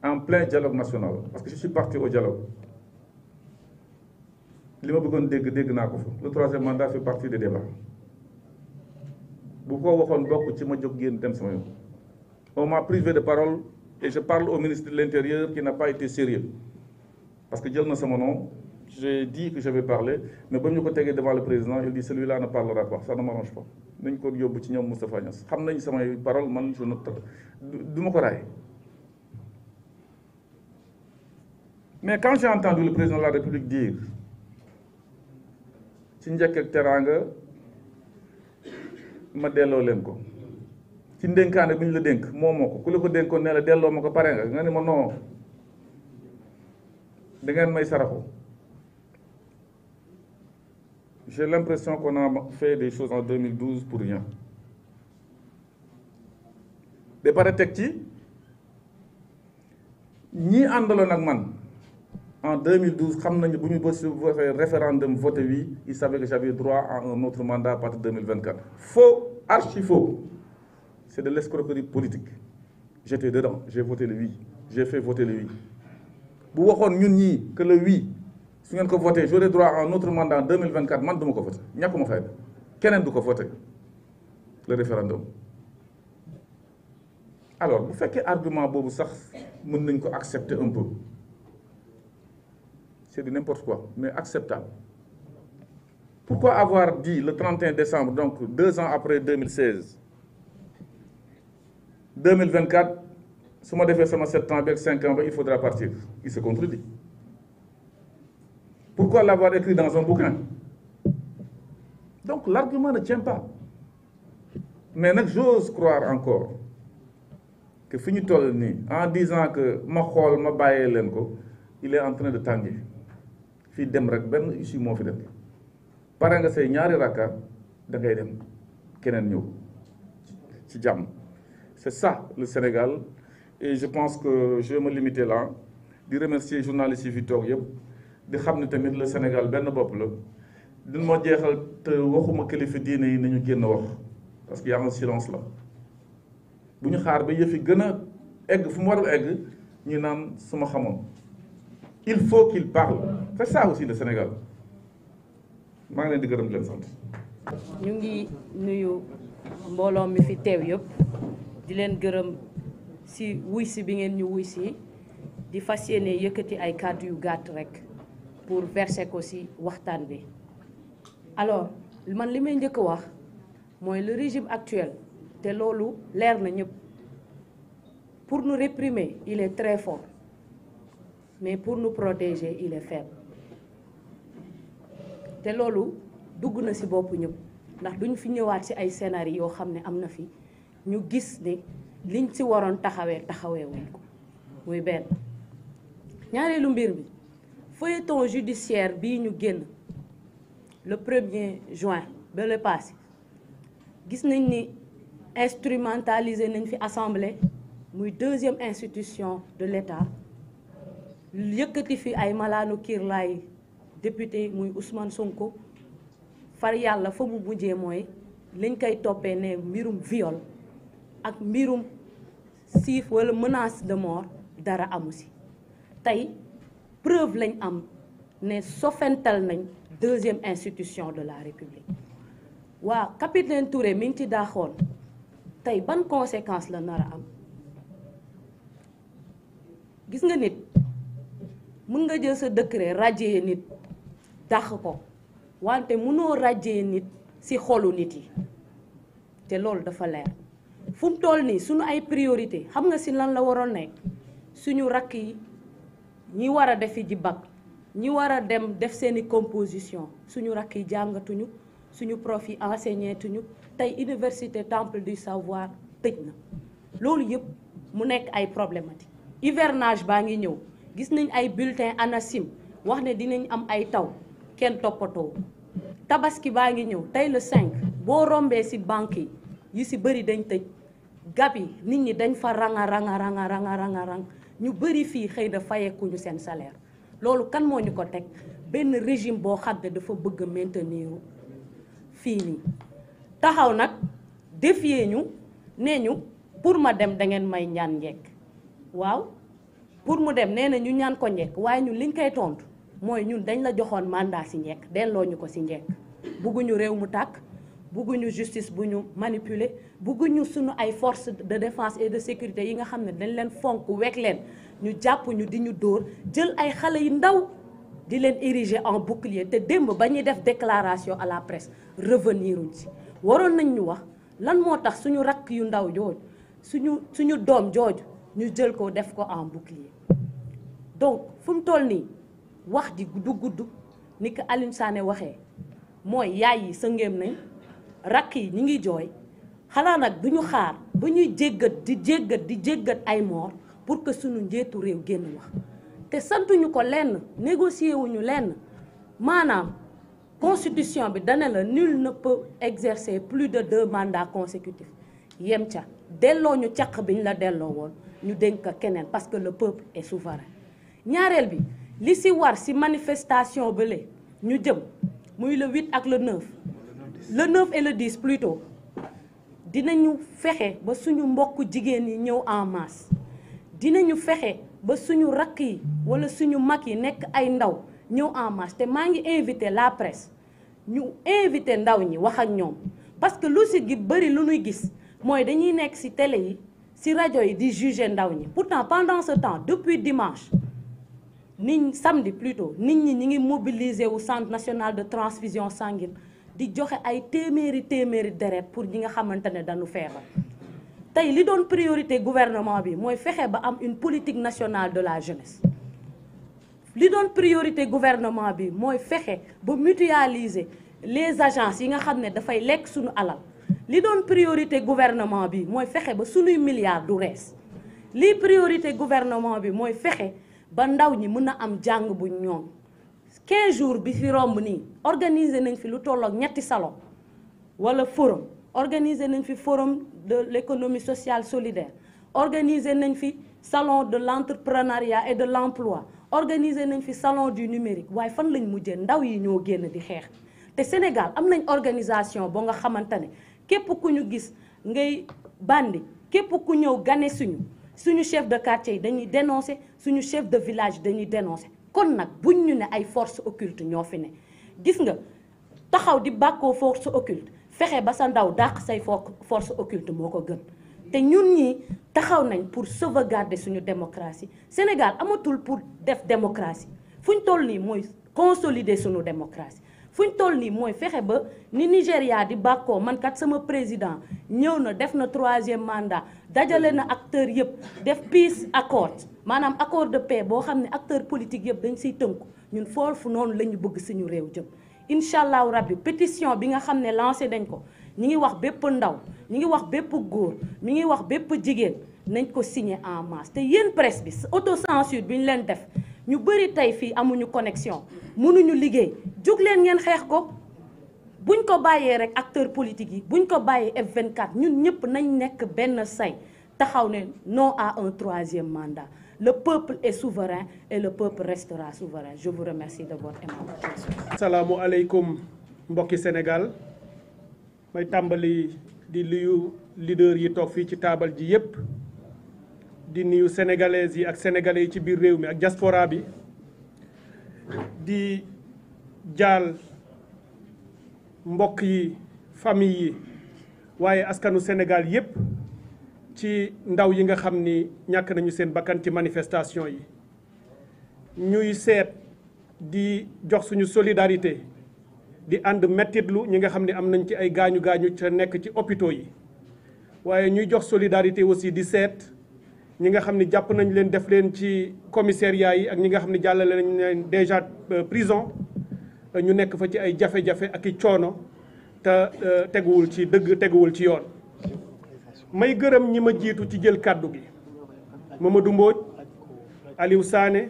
en plein dialogue national, parce que je suis parti au dialogue. Li ma bëggoon dégg naa ko fa. Le 3e mandat fait partie des débats. Bu ko waxoon bokk ci ma jóg génn dem sama yoon. On m'a privé de parole et je parle au ministre de l'Intérieur qui n'a pas été sérieux. Parce que jël na sama nom, j'ai dit que je vais parler, mais ba ñu ko tegee devant le président, il dit celui-là ne parlera pas, ça ne m'arrange pas. Nañ ko yóbbu ci ñoom Moustapha Niasse. Xam nañ samay parole man je ne du ma ko raay. Mais quand j'ai entendu le président de la République dire ci njëkk ak teraanga ma delloo leen ko ci ndénkaane bi ñu la dénk moo ko ku la ko dénkoon ne la delloo ma ko pare nga ne ma non da ngeen may saraxu. J'ai l'impression qu'on a fait des choses en 2012 pour rien. ba pare teg ci ñi àndaloon ak man en 2012 xam nañu bu ñu voté référendum voté oui, ils savaient que j'avais droit à un autre mandat à partir de 2024. Faux, archi faux. C'est de l'escroquerie politique. J'étais dedans, j'ai voté le oui, j'ai fait voter le oui. Bu waxoon ñun ñii que le oui su ngeen ko voté j'aurai droit à un autre mandat en 2024 man duma ko voté ñàkkuma fayda keneen du ko voté le référendum. Alors bu fekkee argument boobu sax mën nañ ko accepter un peu. C'est de n'importe quoi, mais acceptable. Pourquoi avoir dit le 31 décembre, donc 2 ans après 2016, 2024, si je fais ça 7 ans avec 5 ans, il faudra partir. Il se contredit. Pourquoi l'avoir écrit dans un bouquin? Donc l'argument ne tient pas. Mais j'ose croire encore que en disant que il est en train de tanguer. Fii dem rek benn issue moo fi dem pare nga say ñaari rakka da ngay dem keneen ñëw ci jàmm. C'est ça le Sénégal et je pense que je vais me limiter là di remercier journalistes yi fi toog yëpp di xam ne tamit le Sénégal benn bopp la. Duñ ma jeexal te waxuma kilifa diine yi nañu génn wax parce qu'il y a un silence là bu ñu xaar ba yëf yi gën a egg fu mu warul egg ñu naan suma xamoon. Il faut qu'il parle. C'est ça aussi le Sénégal. maa ngi leen di gërëm di leen sant. ñu ngi nuyu mbooloo mi fi teew yëpp di leen gërëm si wuy si bi ngeen ñu wuy si di fas yéene yëkkati ay kàddu yu gàtt rek pour verser ko si waxtaan bi. Alors man li may njëkk a wax mooy le régime actuel te loolu leer na ñëpp pour nous réprimer il est très fort. Mais pour nous protéger il est faible te loolu dugg na ci bopp ñëpp ndax duñ fi ñëwaat ci ay scénario yoo xam ne am na fi ñu gis ne liñ ci waroon taxawee wuñ ko muy benn. ñaareelu mbir bi feuilleton judiciaire bii ñu génn le 1er juin ba le passé gis nañ ni instrumentalisé nañ fi assemblée muy 2e institution de l'État yëkkati fi ay malaanu kiirlaay député muy Ousmane Sonko far yàlla fa mu mujjee mooy liñ koy toppee ne mbirum viol ak mbirum siif wala menace de mort dara amu si tey preuve lañ am ne sofental nañ deuxième institution de la République waa capitaine Touré mi ngi ci daaxoon tey ban conséquence la nar a am gis nga nit mën nga jël sa décret radier nit dàq ko wante mënoo radier nit ci xolu nit yi te loolu dafa leer fu mu toll nii suñu ay priorité xam nga ci lan la waroon nekk suñu rakk yi ñi war a defi ji bac ñi war a dem def seeni composition suñu rakk yi jàngatuñu suñu prof yi enseigné tuñu tey université temple du savoir tëj na loolu yëpp mu nekk ay problématique hivernage baa ngi ñëw gis nañ ay bulletin ANACIM wax ne dinañ am ay taw kenn toppatoo tabaski baa ngi ñëw tey le 5 boo rombee ci banque yi ci bëri dañ tëj gab yi nit ñi dañ fa rang ñu bëri fii xëy na fayekuñu seen salaire loolu kan moo ñu ko teg benn régime boo xam ne dafa bëgg a maintenir fii nii taxaw nag défier ñu nee ñu pour ma dem da ngeen may ñaan njekk waaw pour mu dem nee na ñu ñaan ko njekk waaye ñun liñ koy tontu mooy ñun dañ la joxoon mandat ci njekk delloo ñu ko ci njekk bugguñu réew mu tàkk bugguñu justice bu ñu manipuler bugguñu suñu ay forces de défense et de sécurité yi nga xam ne dañ leen fonk wekk leen ñu jàpp ñu di ñu dóor jël ay xale yu ndaw di leen ériger en bouclier te démb ba ñuy def déclaration à la presse reveniruñ ci waroon nañ ñu wax lan moo tax suñu rakk yu ndaw jooju suñu doom jooju ñu jël ko def ko en bouclier donc fu mu toll nii wax ji gudd ni ko Alioune Sané waxee mooy yaay yi sëngeem nañ rakk yi ñi ngi jooy xanaa nag duñu xaar ba ñuy jéggat ay mort pour que suñu njiitu réew génn wax te santuñu ko lenn négocier wuñu lenn maanaam constitution bi dana la nul ne peut exercer plus de 2 mandats consécutifs yem ca delloo ñu caq biñ la delloo woon ñu dénk ko keneen parce que le peuple est souverain ñaareel bi li ci war ci manifestation ba le ñu jëm muy le 8 ak le 9 le 9 et le 10 plutôt dinañu fexe ba suñu mbokk jigéen yi ñëw en masse dinañu fexe ba suñu rakk yi wala suñu mag yi nekk ay ndaw ñëw en masse te maa ngi invité la presse ñu invité ndaw ñi wax ak ñoom parce que lu ci gi bëri lu ñuy gis mooy dañuy nekk ci télé yi ci rajo yi di juger ndaw ñi pourtant pendant ce temps depuis dimanche samedi plutôt nit ñi ngi mobiliser wu centre national de transfusion sanguine di joxe ay téeméeri deret pour ñi nga xamante ne dañu feebar tey li doon priorité gouvernement bi mooy fexe ba am une politique nationale de la jeunesse li doon priorité gouvernement bi mooy fexe ba mutualiser les agences yi nga xam ne dafay lekk suñu alal li doon priorité gouvernement bi mooy fexe ba suñuy milliards du rees li priorité gouvernement bi mooy fexe ba ndaw ñi mën a am jàng bu ñoom 15 jours bi fi romb nii organiser nañ fi lu tollook 3 salon wala forum organiser nañ fi forum de l'économie sociale solidaire organiser nañ fi salon de l'entrepreneuriat et de l'emploi organiser nañ fi salon du numérique waaye fan lañ mujjee ndaw yi ñoo génn di xeex te Sénégal am nañ organisation ba nga xamante ne képp ku ñu gis ngay bandi képp ku ñëw gane suñu chef de quartier yi dañuy dénoncer suñu chef de village dañuy dénoncer kon nag buñ ñu ne ay force occulte ñoo fi ne gis nga taxaw di bàkkoo force occulte fexe ba sa ndaw dàq say force occulte moo ko gën te ñun ñi taxaw nañ pour sauvegarder suñu démocratie Sénégal amatul pour def démocratie fuñ toll nii mooy consolider suñu démocratie fuñ toll nii mooy fexe ba ni Nigéria di bàkkoo man kat sama président ñëw na def na 3e mandat dajale na acteurs yëpp def peace accord maanaam accord de paix boo xam ne acteurs politiques yëpp dañ siy tënku ñun foofu noonu la ñu bëgg suñu réew jëm incha allahu rabbi pétition bi nga xam ne lancé nañ ko ñi ngi wax bépp ndaw ñi ngi wax bépp góor mi ngi wax bépp jigéen nañ ko signer en masse te yéen presse bi autocensure bi ñu leen def ñu bëri tey fii amuñu connexion mënuñu liggéey jóg leen ngeen xeex ko buñ ko bàyyee rek acteurs politiques yi buñ ko bàyyee F24 ñun ñëpp nañ nekk benn say taxaw ne non à un 3e mandat le peuple est souverain et le peuple restera souverain. Je vous remercie de votre aimable attention. Assalamu alaikum mbokki Sénégal may tàmbali di nuyu leader yi toog fii ci taabal ji yépp di nuyu sénégalaises yi ak sénégalais yi ci biir réew mi ak diaspora bi di jaal mbokk yi famille yi waaye askanu Sénégal yépp ci ndaw yi nga xam ni ñàkk nañu seen bakkan ci manifestation yi ñuy seet di jox suñu solidarité di ànd mettitlu ñi nga xam ne am nañ ci ay gaañu-gaañu ca nekk ci hôpitaux yi waaye ñuy jox solidarité aussi di seet ñi nga xam ne jàpp nañ leen def leen ci commissariat yi ak ñi nga xam ne jàllale nañ leen déjà prison ñu nekk fa ci ay jafe-jafe ak i coono te teguwul ci dëgg teguwul ci yoon. may gërëm ñi ma jiitu ci jël kàddu gi Mamadou Mbodj Aliou Sané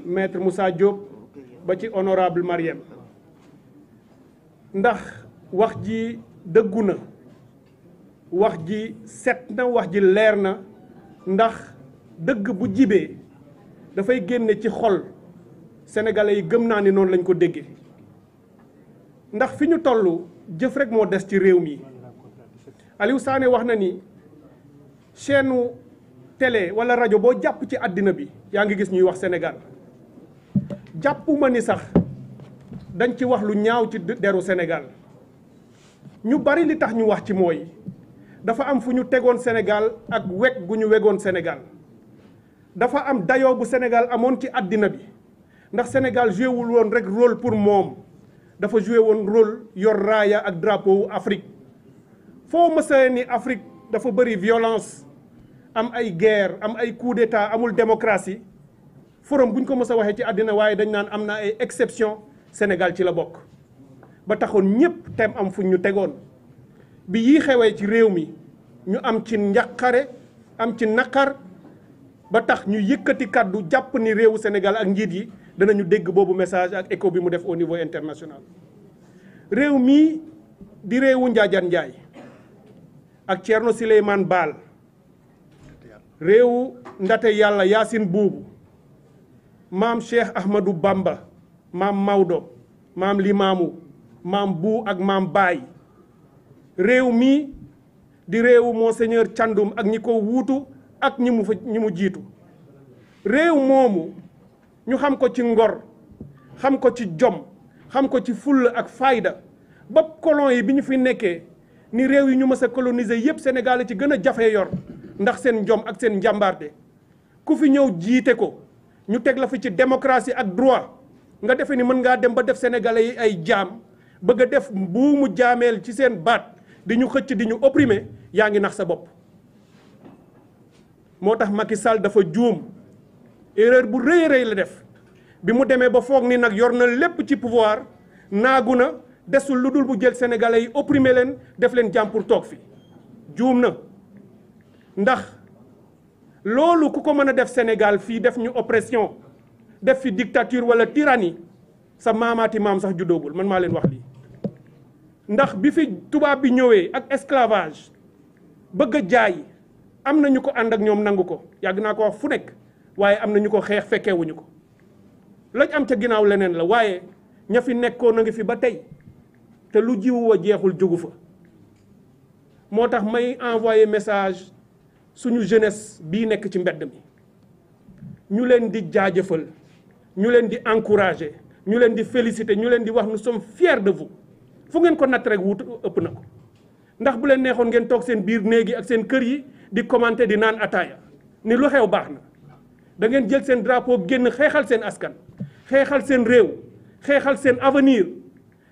maître Moussa Diop ba ci honorable Mariam ndax wax ji dëggu na wax ji set na wax ji leer na ndax dëgg bu jibee dafay génne ci xol sénégalais yi gëm naa ni noonu lañ ko déggee ndax fi ñu toll jëf rek moo des ci réew mi. Aliou Sané wax na ni chaîne télé wala rajo boo jàpp ci àddina bi yaa ngi gis ñuy wax Sénégal jàppuma ni sax dañ ci wax lu ñaaw ci deru Sénégal ñu bari li tax ñu wax ci mooy dafa am fu ñu tegoon Sénégal ak weg gu ñu wegoon Sénégal dafa am dayoo bu Sénégal amoon ci àddina bi ndax Sénégal joué wul woon rek rôle pour moom dafa joué woon rôle yor raaya ak drapeau wu Afrique. foo mësa ni Afrique dafa bëri violence am ay guerre am ay coup d'état amul démocratie forum bu ñu ko mës a waxee ci àddina waaye dañ naan am na ay exception Sénégal ci la bokk ba taxoon ñépp tem am fu ñu tegoon bi yii xewee ci réew mi ñu am ci njaqare am ci naqar ba tax ñu yëkkati kàddu jàpp ni réewu Sénégal ak njiit yi danañu dégg boobu message ak écho bi mu def au niveau international réew mii di réewu Njaajaan Njaay ak Thierno Souleymane Baal réewu ndate yàlla Yaasin Buubu maam Cheikh Ahmadou Bamba maam Maodo maam Limaamu maam Buu ak maam Baay réew mi di réewu Monseigneur Thiandoum ak ñi ko wuutu ak ñi mu jiitu réew moomu ñu xam ko ci ngor xam ko ci jom xam ko ci fulla ak fayda ba colon yi bi ñu fi nekkee ni réew yi ñu mës a coloniser yépp Sénégal ci gën a jafe yor ndax seen njom ak seen njàmbaarte ku fi ñëw jiite ko ñu teg la fi ci démocratie ak droit nga defe ni mën ngaa dem ba def sénégalais yi ay jaam bëgg a def buumu jaameel ci seen baat di ñu xëcc di ñu opprimer yaa ngi nax sa bopp. moo tax Macky Sall dafa juum erreur bu rëy a rëy la def bi mu demee ba foog ni nag yor na lépp ci pouvoir naagu na. desul lu dul bu jël sénégalais yi opprimer leen def leen jàmm pour toog fi juum na ndax loolu ku ko mën a def Sénégal fii def ñu oppression def fi dictature wala tyrannie sa maamaati maam sax juddoogul man maa leen wax lii ndax bi fi tubaab bi ñëwee ak esclavage bëgg a jaay am na ñu ko ànd ak ñoom nangu ko yàgg naa ko wax fu nekk waaye am na ñu ko xeex fekkeewuñu ko lañ am ca ginnaaw leneen la waaye ña fi nekkoon a ngi fi ba tey te lu jiwu wa jeexul jógu fa moo tax may envoyer message suñu jeunesse bii nekk ci mbedd mi ñu leen di jaajëfal ñu leen di encourager ñu leen di féliciter ñu leen di wax nous sommes fiers de vous fu ngeen ko natt rek wut ëpp na ko ndax bu leen neexoon ngeen toog seen biir néegi ak seen kër yi di commenter di naan ataaya ni lu xew baax na da ngeen jël seen drapeau génn xeexal seen askan xeexal seen réew xeexal seen avenir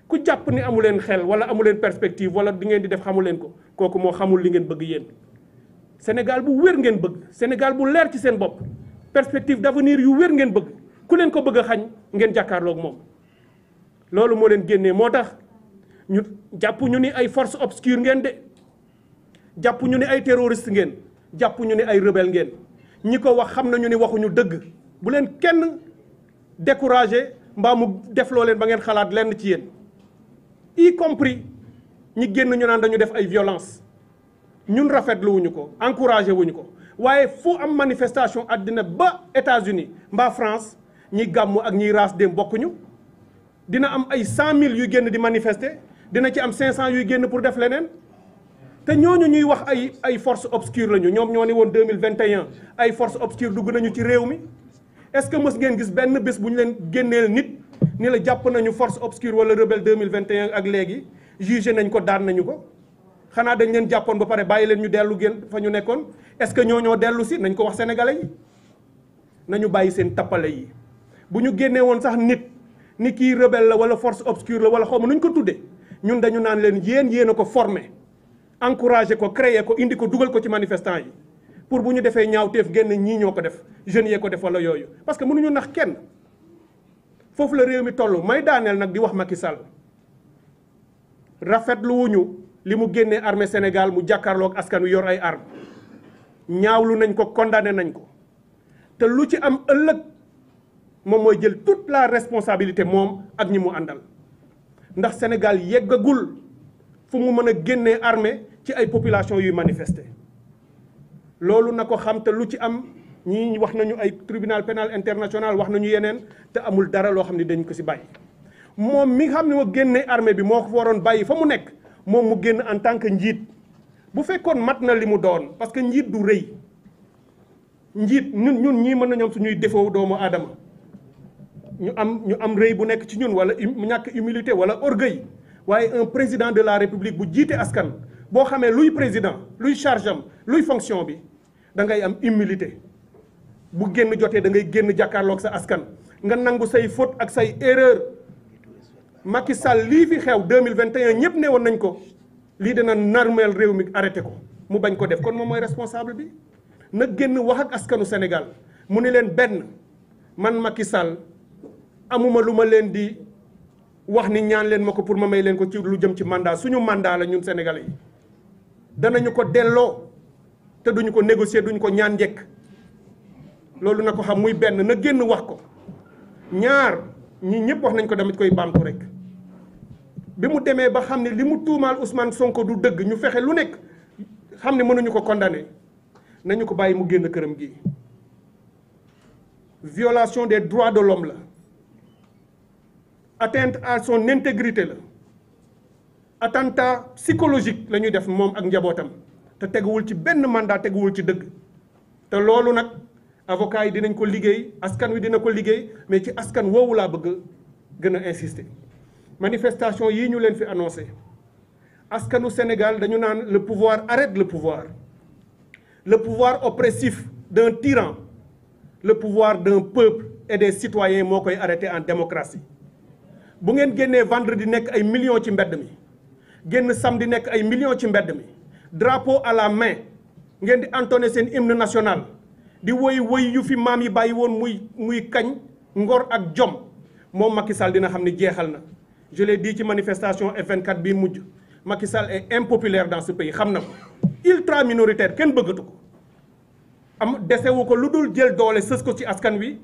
ku jàpp ni amu leen xel wala amu leen perspective wala di ngeen di def xamu leen ko kooku moo xamul li ngeen bëgg yéen Sénégal bu wér ngeen bëgg Sénégal bu leer ci seen bopp perspective d'avenir yu wér ngeen bëgg ku leen ko bëgg a xañ ngeen jàkkaarloog moom loolu moo leen génnee moo tax ñu jàpp ñu ni ay force obscure ngeen de jàpp ñu ni ay terroriste ngeen jàpp ñu ni ay rebelle ngeen ñi ko wax xam nañu ni waxuñu dëgg bu leen kenn découragé mbaa mu def loo leen ba ngeen xalaat lenn ci yéen y compris ñi génn ñu naan dañu def ay violence ñun rafetlu wuñu ko encouragé wuñu ko waaye fu am manifestation àddina ba États-Unis mbaa France ñi gàmmu ak ñiy raas dem bokkuñu. dina am ay 100 000 yuy génn di manifester dina ci am 500 yuy génn pour def leneen te ñooñu ñuy wax ay force obscure lañu ñoom ñoo ni woon 2021 ay force obscure dugg nañu ci réew mi est-ce que mës ngeen gis benn bés bu ñu leen génneel nit ni la jàpp nañu force obscure wala rebelle 2021 ak léegi jugé nañ ko daan nañu ko xanaa dañ leen jàppoon ba pare bàyyi leen ñu dellu génn fa ñu nekkoon est-ce que ñoo dellu si nañ ko wax sénégalais yi nañu bàyyi seen tappale yi bu ñu génnee woon sax nit ni kii rebelle la wala force obscure la wala xaw ma nu ñu ko tuddee ñun dañu naan leen yéen a ko formé encouragé ko créé ko indi ko dugal ko ci manifestant yi pour bu ñu defee ñaawteef génn ñii ñoo ko def jeunes yee ko def wala yooyu parce que mënuñu nax kenn foofu la réew mi toll may daaneel nag di wax Macky Sall rafetlu wuñu li mu génnee armée Sénégal mu jàkkaarloog askan wi yor ay armes ñaawlu nañ ko condamné nañ ko te lu ci am ëllëg moom mooy jël toute la responsabilité moom ak ñi mu àndal ndax Sénégal yeggagul fu mu mën a génnee armée ci ay population yuy manifester loolu na ko xam te lu ci am ñii wax nañu ay tribunal pénal international wax nañu yeneen te amul dara loo xam ne dañ ko ci bàyyi moom mi nga xam ne moo génnee armée bi moo ko fa waroon bàyyi fa mu nekk moom mu génn en tant que njiit bu fekkoon mat na li mu doon parce que njiit du rëy njiit ñun ñii mën nañu am suñuy défaut doomu aadama ñu am rëy bu nekk ci ñun wala ñàkk humilité wala orgueil waaye un président de la république bu jiite askan boo xamee luy président luy charge am luy fonction bi da ngay am humilité bu génn jotee da ngay génn jàkkaarloog sa askan nga nangu say faute ak say erreur Macky Sall lii fi xew 2021 ñëpp ne woon nañ ko lii dana narmeel réew mi arrêté ko mu bañ ko def kon moom mooy responsable bi na génn wax ak askanu Sénégal mu ne leen benn man Macky Sall amuma lu ma leen di wax ni ñaan leen ma ko pour ma may leen ko ci lu jëm ci mandat suñu mandat la ñun sénégalais yi danañu ko delloo te duñu ko négocier duñu ko ñaan njëkk loolu na ko xam muy benn na génn wax ko ñaar ñi ñëpp wax nañ ko damit koy baamtu rek bi mu demee ba xam ne li mu tuumaal Ousmane Sonko du dëgg ñu fexe lu nekk xam ne mënuñu ko condamné nañu ko bàyyi mu génn këram gi violation des droits de l'homme la atteinte à son intégrité la attentat psychologique la ñuy def moom ak njabootam te teguwul ci benn mandat teguwul ci dëgg te loolu nag avocat yi dinañ ko liggéey askan wi dina ko liggéey mais ci askan woowu laa bëgg gën a insister manifestation yii ñu leen fi annoncé askanu Sénégal dañu naan le pouvoir arrête le pouvoir oppressif d'un tyran le pouvoir d'un peuple et des citoyens moo koy arrêté en démocratie bu ngeen génnee vendredi nekk ay millions ci mbedd mi génn samedi nekk ay millions ci mbedd mi drapeau à la main ngeen di entonner seen hymne national di woy yu fi maam yi bàyyi woon muy kañ ngor ak jom moom Macky Sall dina xam ne jeexal na je l'ai dit ci manifestation F24 bii mujj Macky Sall est impopulaire dans ce pays xam na ko ultra minoritaire kenn bëggatu ko am desewu ko lu dul jël doole sës ko ci askan wi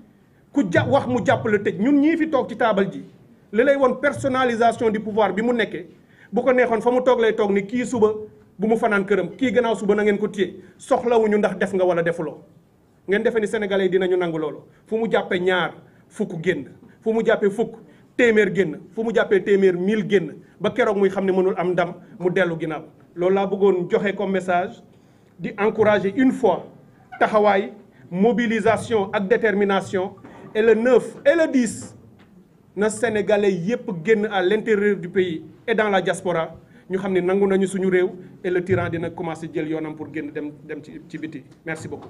ku wax mu jàpp la tëj ñun ñii fi toog ci taabal ji li lay woon personnalisation du pouvoir bi mu nekkee bu ko neexoon fa mu toog lay toog ni kii suba bu mu fanaan këram kii gannaaw suba na ngeen ko téye soxlawuñu ndax def nga wala defuloo ngeen defe ni sénégalais yi dinañu nangu loolu fu mu jàppee ñaar fukk génn fu mu jàppee fukk téeméer génn fu mu jàppee téeméer 1000 génn ba keroog muy xam ne mënul am ndam mu dellu ginnaaw loolu laa bëggoon joxe comme message di encourager une fois taxawaay mobilisation ak détermination et le 9 et le 10 na sénégalais yépp génn à l'intérieur du pays et dans la diaspora ñu xam ne nangu nañu suñu réew et le tyran dina commencer jël yoonam pour génn dem ci biti merci beaucoup.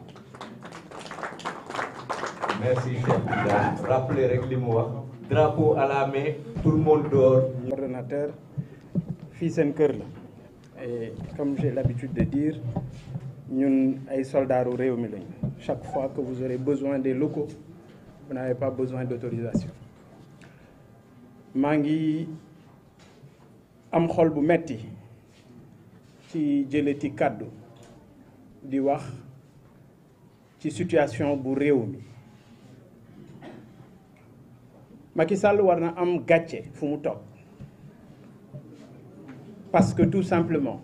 merci Cheikh rappeler rek li mu wax drapeau à la main tout le monde dehors. Ordonnateur fii seen kër la et comme j'ai l'habitude de dire ñun ay soldaaru réew mi lañ chaque fois que vous aurez besoin des locaux vous n'avez pas besoin d'autorisation. maa ngi am xol bu metti ci jëleti kàddu di wax ci situation bu réew mi Macky Sall war na am gàcce fu mu toog parce que tout simplement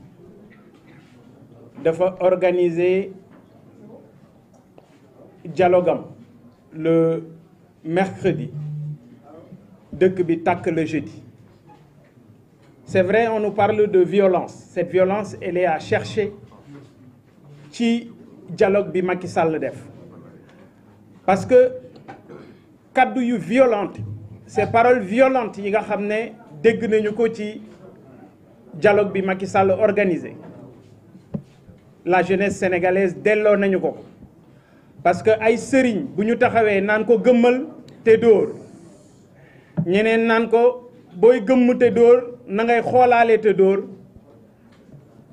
dafa organiser dialogue le mercredi, dëkk bi tàkk le jeudi. C'est vrai, on nous parle de violence. Cette violence, elle est à chercher ci dialogue bi Macky Sall def. Parce que kaddu yu violente, ces paroles violentes yi nga xam ne dégg nañu ko ci dialogue bi Macky Sall organisé. La jeunesse sénégalaise delloo nañu ko. Parce que ay sëriñ bu ñu taxawee naan ko gëmmal te dóor ñeneen naan ko booy gëmm te dóor na ngay xoolaale te dóor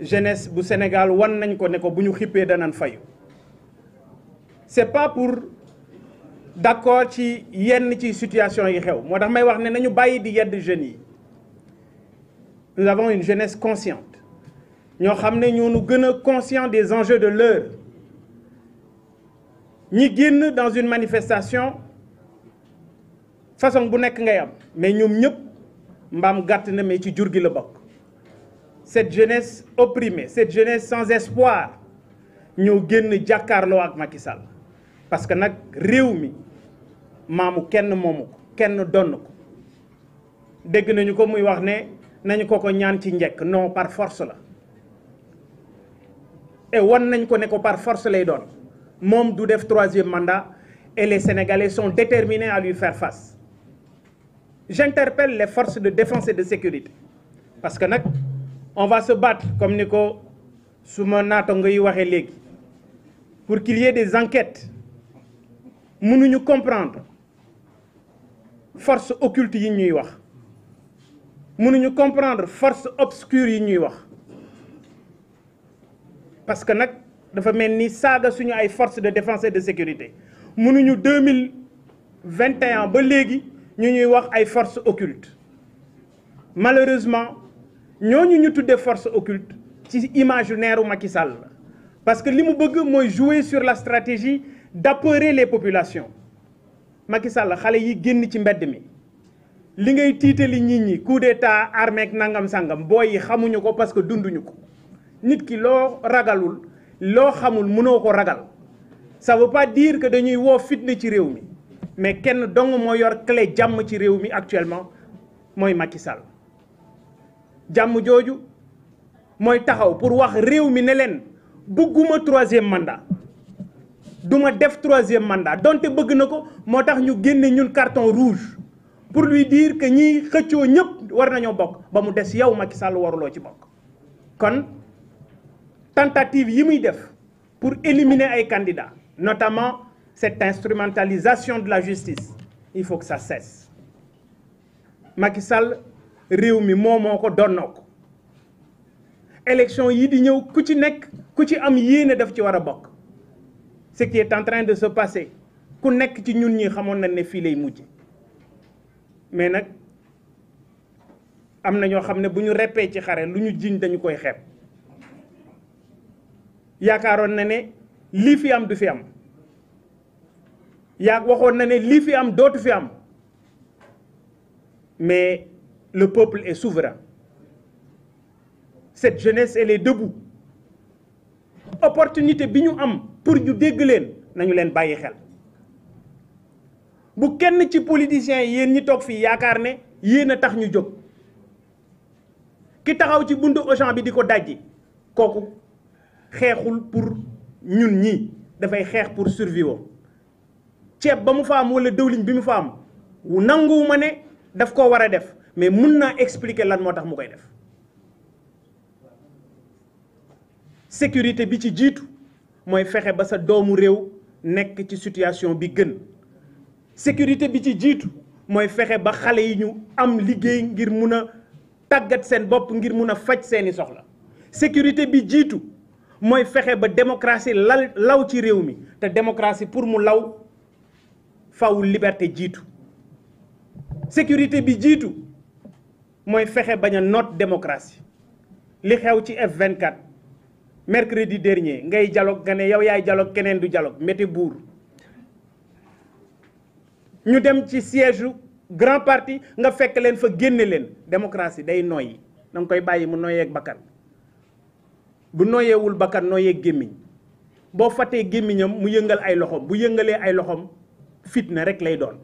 jeunesse bu Sénégal wan nañ ko ne ko bu ñu xippee danañ fayu. C'est pas pour d'accord ci yenn ci situation yi xew moo tax may wax ne nañu bàyyi di yedd jeunes yi. Nous avons une jeunesse consciente ñoo xam ne ñoo nu gën a conscient des enjeux de l'heure. ñi génn dans une manifestation façon bu nekk ngay am mais ñoom ñëpp mbaam gàtt na mais ci jur gi la bokk. Cette jeunesse opprimée, cette jeunesse sans espoir ñoo génn jàkkaarloo ak Macky Sall parce que nag réew mi maamu kenn moomu ko kenn donn ko dégg nañu ko muy wax ne nañu ko ñaan ci njëkk non par force la et wan nañ ko ne ko par force lay doon. Moom du def troisième mandat et les Sénégalais sont déterminés à lui faire face. J'interpelle les forces de défense et de sécurité parce que nag on va se battre comme ni ko suma naatango yi waxee léegi pour qu'il y ait des enquêtes. Mënuñu comprendre force occulte yi ñuy wax mënuñu comprendre force obscure yi ñuy wax parce que nag dafa mel ni saaga suñu ay forces de défense et de sécurité mënuñu 2021 ba léegi ñu ñuy wax ay forces occultes malheureusement ñooñu ñu tuddee force occulte ci imaginaire u Macky Sall la parce que li mu bëgg mooy jouer sur la stratégie d'apeurer les populations. Macky Sall xale yi génn ci mbedd mi li ngay tiitali nit ñi coup d'état armée ak nangam sangam booy yi xamuñu ko parce que dunduñu ko nit ki loo ragalul loo xamul mënoo ko ragal ça veut pas dire que dañuy woo fitna ci réew mi mais kenn dong moo yor clé jàmm ci réew mi actuellement mooy Macky Sall jàmm jooju mooy taxaw pour wax réew mi ne leen bëgguma troisième mandat duma def troisième mandat donte bëgg na ko moo tax ñu génne ñun carton rouge pour lui dire que ñiy xëccoo ñëpp war nañoo bokk ba mu des yow Macky Sall waruloo ci bokk kon tentative yi muy def pour éliminer ay candidats notamment cette instrumentalisation de la justice il faut que ça cesse Macky Sall réew mi moo ko donnoo ko élection yi di ñëw ku ci nekk ku ci am yéene daf ci war a bokk ce qui est en train de se passer ku nekk ci ñun ñi xamoon nañ ne fii lay mujj mais nag am na ñoo xam ne bu ñu reppee ci xare lu ñu jiñ dañu koy xeeb yaakaaroon na ne lii fi am du fi am waxoon na ne lii fi am dootu fi am mais le peuple est souverain cette jeunesse elle est debout opportunité bi ñu am pour ñu dégg leen nañu leen bàyyi xel bu kenn ci politiciens yi yéen ñi toog fii yaakaar ne yéen a tax ñu jóg ki taxaw ci buntu Auchan bi di ko dajji kooku xeexul pour ñun ñi dafay xeex pour survivre ceeb ba mu fa am wala dëwliñ bi mu fa am nanguwuma ne daf koo war a def mais mun naa expliquer lan moo tax mu koy def sécurité bi ci jiitu mooy fexe ba sa doomu réew nekk ci situation bi gën sécurité bi ci jiitu mooy fexe ba xale yi ñu am liggéey ngir mun a tàggat seen bopp ngir mun a faj seeni soxla sécurité bi jiitu mooy fexe ba démocratie law ci réew mi te démocratie pour mu law faw liberté jiitu sécurité bi jiitu mooy fexe bañ a noot démocratie li xew ci F24 mercredi dernier ngay dialogue nga ne yow yaay dialogue keneen du dialogue métti buur ñu dem ci siège grand parti nga fekk leen fa génne leen démocratie day noyyi da nga koy bàyyi mu noyyeeg bakkan bu noyeewul bakkan noyyeeg gémmiñ boo fatee gémmiñam mu yëngal ay loxom bu yëngalee ay loxom fitna rek lay doon.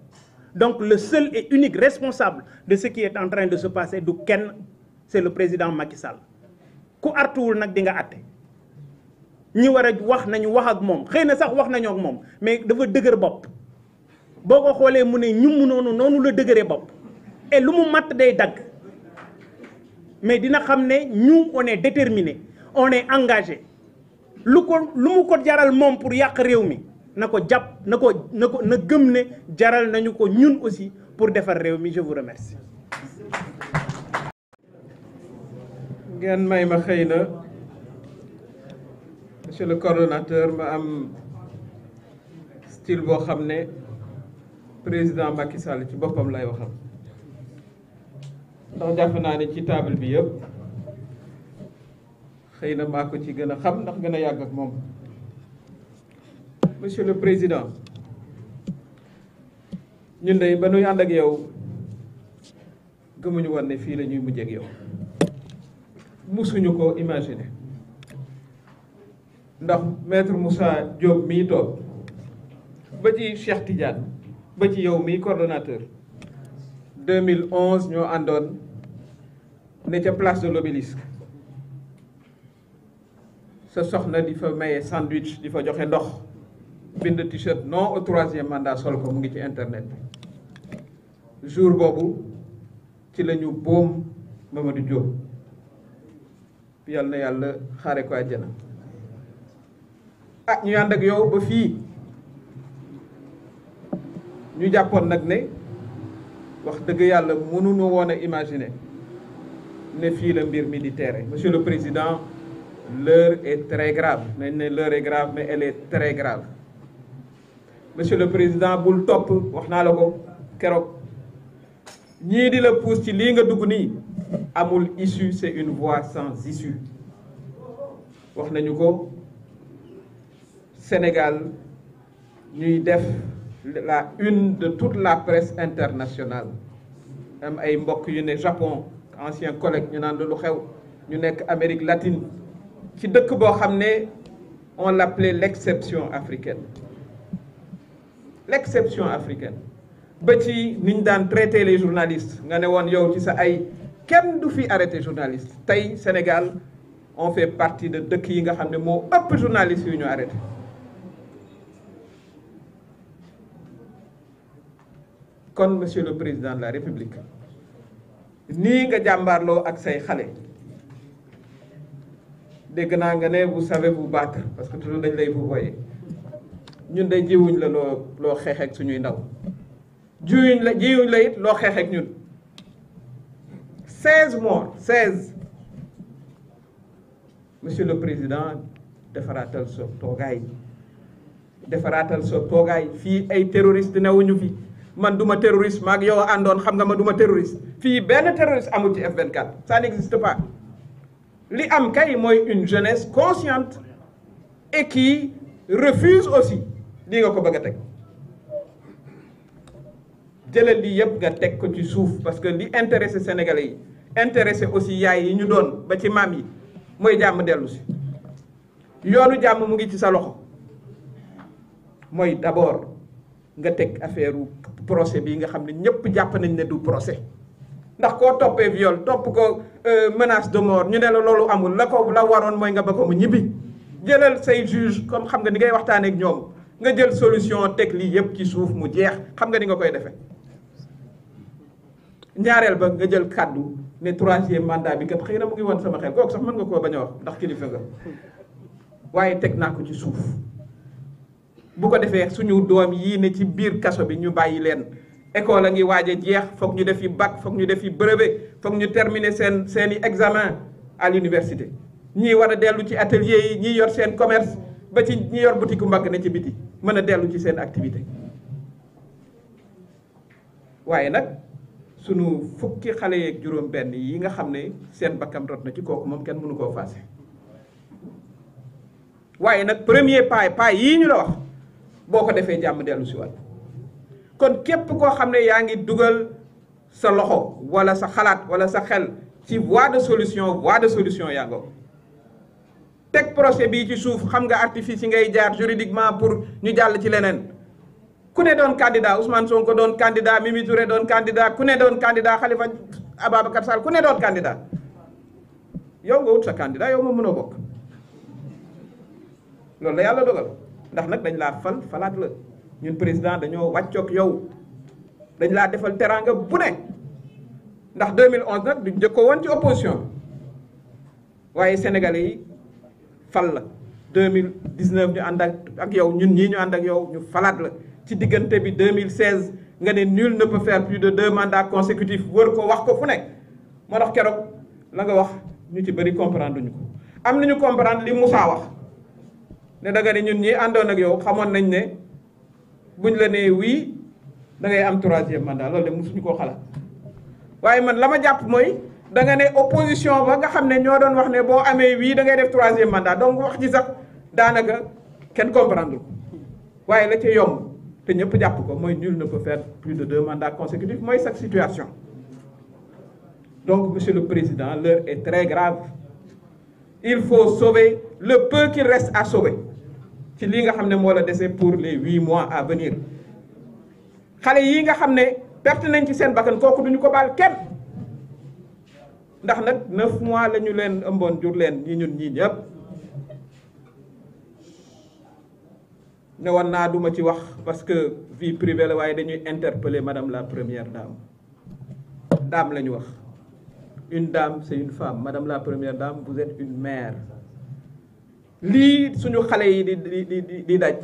Donc le seul et unique responsable de ce qui est en train de se passer du kenn, c'est le président Macky Sall. Ku artuwul nag di nga atte ñi war a wax nañu wax ak moom xëy na sax wax nañoo ak moom mais dafa dëgër bopp boo ko xoolee mu ne ñum noonu la dëgëree bopp et lu mu matt day dagg mais dina xam ne ñu on est déterminé on est engagé lu mu ko jaral moom pour yàq réew mi na ko jàpp na gëm ne jaral nañu ko ñun aussi pour defar réew mi. Je vous remercie. ngeen may ma xëy na monsieur le coordonnateur ma am style boo xam ne président Macky Sall ci boppam lay waxal ndax jàpp naa ne ci table bi yëpp xëy na maa ko ci gën a xam ndax gën a yàgg ak moom. Monsieur le Président, ñun de ba nuy ànd ak yow gëmuñu woon ne fii la ñuy mujjee ak yow musuñu ko imaginer ndax maître Moussa Diop mii toog ba ci Cheikh Tidiane ba ci yow mii coordonnateur 2011 ñoo àndoon ne ca place de l'Obélisque sa soxna di fa maye sandwich di fa joxe ndox bind t-shirt non au 3e mandat sol ko mu ngi ci internet bi jour boobu ci la ñu boom Mamadou Diop yal na yàlla xaare ko àjjana ñu ànd ak yow ba fii ñu jàppoon nag ne wax dëgg yàlla mënuñu woon a imaginer ne fii la mbir mi di teere. Monsieur le Président, l'heure est très grave nañ ne l'heure est grave mais elle est très grave. Monsieur le Président, bul topp wax naa la ko keroog ñii di la pousse ci lii nga dugg nii amul issue, c'est une voie sans issue. wax nañu ko Sénégal ñuy def la une de toute la presse internationale am ay mbokk yu ne Japon ancien collègue ñu naan lu xew ñu nekk Amérique latine ci dëkk boo xam ne on l'appelait l'exception africaine. L'exception africaine ba ci niñ daan traiter les journalistes nga ne woon yow ci sa ay kenn du fi arrêter journaliste tey Sénégal on fait partie de dëkk yi nga xam ne moo ëpp journalistes yu ñu arrêté. kon monsieur le président de la République nii nga jàmbaarloo ak say xale dégg naa nga ne vous savez vous battre parce que toujours dañ lay vous voyez ñun day jiwuñ la loo xeex ak suñuy ndaw jiwuñ la it loo xeex ak ñun 16 morts 16. Monsieur le Président, defaraatal sa toogaay fii ay terroriste newuñu fi man duma terroriste maag yow àndoon xam nga ma duma terroriste fii benn terroriste amul ci F24 ça n'existe pas. li am kay mooy une jeunesse consciente et qui refuse aussi lii nga ko bëgg a teg jëlal lii yëpp nga teg ko ci suuf parce que li intéressé Sénégalais yi intéressé aussi yaay yi ñu doon ba ci maam yi mooy jàmm dellu si yoonu jàmm mu ngi ci sa loxo mooy d'abord nga teg affaire procès bi nga xam ne ñëpp jàpp nañ ne du procès ndax koo toppee viol topp ko menace de mort ñu ne la loolu amul la waroon mooy nga ba ko mu ñibbi jëlal say juge comme xam nga ni ngay waxtaanee ak ñoom nga jël solution teg lii yëpp ci suuf mu jeex xam nga ni nga koy defee. ñaareel ba nga jël kàddu ne 3e mandat bi kat xëy na mu ngi woon sama xel kooku sax mën nga koo bañ a wax ndax kilifa nga waaye teg naa ko ci suuf bu ko defee suñu doom yii ne ci biir kaso bi ñu bàyyi leen. école a ngi waaj a jeex foog ñu def yi bac foog ñu def yi brevet foog ñu terminer seeni examen à l'université ñii war a dellu ci atelier yi ñii yor seen commerce ba ci ñi yor boutique mbagg ne ci biti mën a dellu ci seen activité waaye nag sunu fukki xale yeeg juróom benn yi nga xam ne seen bakkam rot na ci kooku moom kenn mënu koo faase waaye nag premier pas yii ñu la wax boo ko defee jàmm dellu si waat kon képp koo xam ne yaa ngi dugal sa loxo wala sa xalaat wala sa xel ci voie de solution yaa ngo teg procès bii ci suuf xam nga artifice yi ngay jaar juridiquement pour ñu jàll ci leneen ku ne doon candidat Ousmane Sonko doon candidat Mimi Touré doon candidat ku ne doon candidat Khalifa Ababacar Sall ku ne doon candidat yow nga wut sa candidat yow ma mën a bokk loolu la yàlla dogal ndax nag dañ laa falaat la ñun président dañoo wàccoog yow dañ laa defal teraanga bu ne ndax 2011 nag du njëkkoo woon ci opposition waaye sénégalais yi fal la 2019 ñu ànd ak yow ñun ñii ñu ànd ak yow ñu falaat la ci diggante bi 2016 nga ne nul ne peut faire plus de 2 mandats consécutifs wër ko wax ko fu nekk moo tax keroog la nga wax ñu ci bëri comprendre ñu ko am nañu comprendre li Moussa wax ne da nga ne ñun ñii àndoon ak yow xamoon nañ ne buñ la nee oui da ngay am 3e mandat loolu de mosuñu koo xalaat waaye man la ma jàpp mooy da nga ne opposition ba nga xam ne ñoo doon wax ne boo amee oui da ngay def 3e mandat donc wax ji sax daanaka kenn comprendre ko waaye la ca yomb te ñëpp jàpp ko mooy nul ne peut faire plus de 2 mandats consécutifs mooy cette situation. Donc monsieur le président, l'heure est très grave. Il faut sauver le peu qu'il reste à sauver ci lii nga xam ne moo la dese pour les 8 mois à venir xale yii nga xam ne perte nañ ci seen bakkan kooku duñu ko baal kenn ndax nag 9 mois la ñu leen ëmboon jur leen ñi ñun ñii ñëpp ne woon naa duma ci wax parce que vie privée la waaye dañuy interpeller madame la première dame la ñu wax une dame c'est une femme madame la première dame vous êtes une mère lii suñu xale yi di daj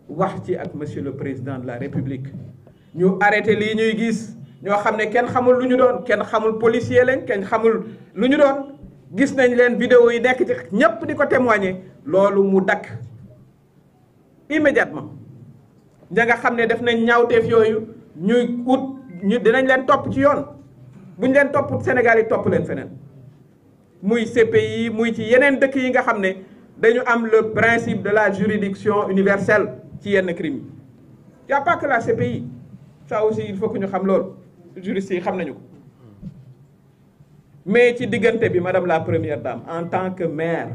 wax ci ak monsieur le président de la république ñu arrêté lii ñuy gis ñoo xam ne kenn xamul lu ñu doon kenn xamul policier lañ kenn xamul lu ñu doon gis nañ leen vidéo yi nekk ci ñépp di ko témoigner loolu mu dakk immédiatement ña nga xam ne def nañ ñaawteef yooyu ñuy ñu dinañ leen topp ci yoon bu ñu leen topp Sénégal yi topp leen feneen muy CPI muy ci yeneen dëkk yi nga xam ne dañu am le principe de la juridiction universelle ci yenn crimes yi y a pas que la CPI ça aussi il faut que ñu xam loolu juristes yi xam nañu ko mais ci diggante bi madame la première dame en tant que mère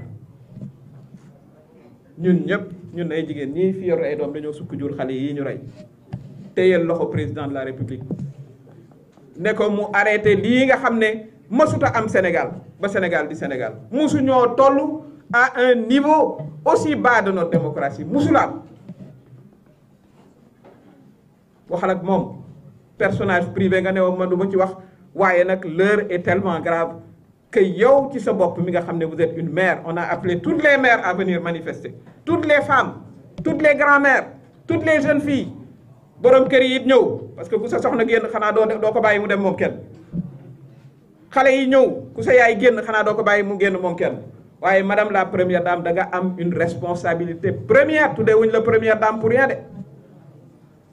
ñun ñëpp ñun ay jigéen ñii fi yor ay doom dañoo sukk jur xale yi ñu rey téyel loxo président de la république ne ko mu arrêté lii nga xam ne mësuta am Sénégal ba Sénégal di Sénégal musu ñoo toll à un niveau aussi bas de notre démocratie musula am waxal ak moom personnage privé nga ne woon man du ma ci wax waaye nag l'heure est tellement grave que yow ci sa bopp mi nga xam ne vous êtes une mère on a appelé toutes les mères à venir manifester toutes les femmes toutes les grand-mères toutes les jeunes filles borom kër yi it ñëw parce que ku sa soxna génn xanaa doo ko bàyyi mu dem moom kenn xale yi ñëw ku sa yaay génn xanaa doo ko bàyyi mu génn moom kenn waaye madame la première dame da nga am une responsabilité première tuddee wuñ la première dame pour rien de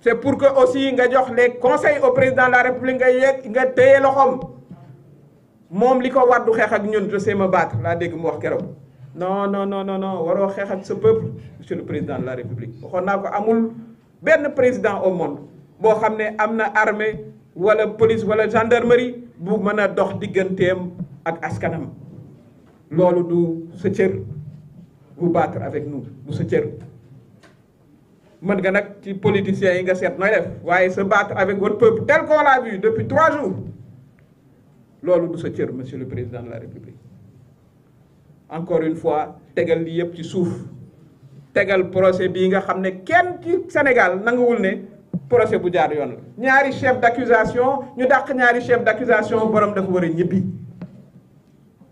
c'est pour que aussi nga jox les conseils au président de la république nga téye loxoom moom li ko war du xeex ak ñun je sais me battre laa dégg mu wax keroog non non non non non waroo xeex ak ce peuple monsieur le président de la république waxoon naa ko amul benn président au monde boo xam ne am na armée wala police wala gendarmerie bu mën a dox digganteem ak askanam loolu du sa cër vous battre avec nous du sa cër mën nga nag ci politiciens yi nga seet nooy def waaye se battre avec votre peuple tel qu'on l'a vu depuis 3 jours loolu du sa cër monsieur le président de la république encore une fois tegal li yëpp ci suuf tegal procès bii nga xam ne kenn ci Sénégal nanguwul ne procès bu jaar yoon la ñaari chef d'accusation ñu dàq ñaari chef d'accusation borom dafa war a ñibbi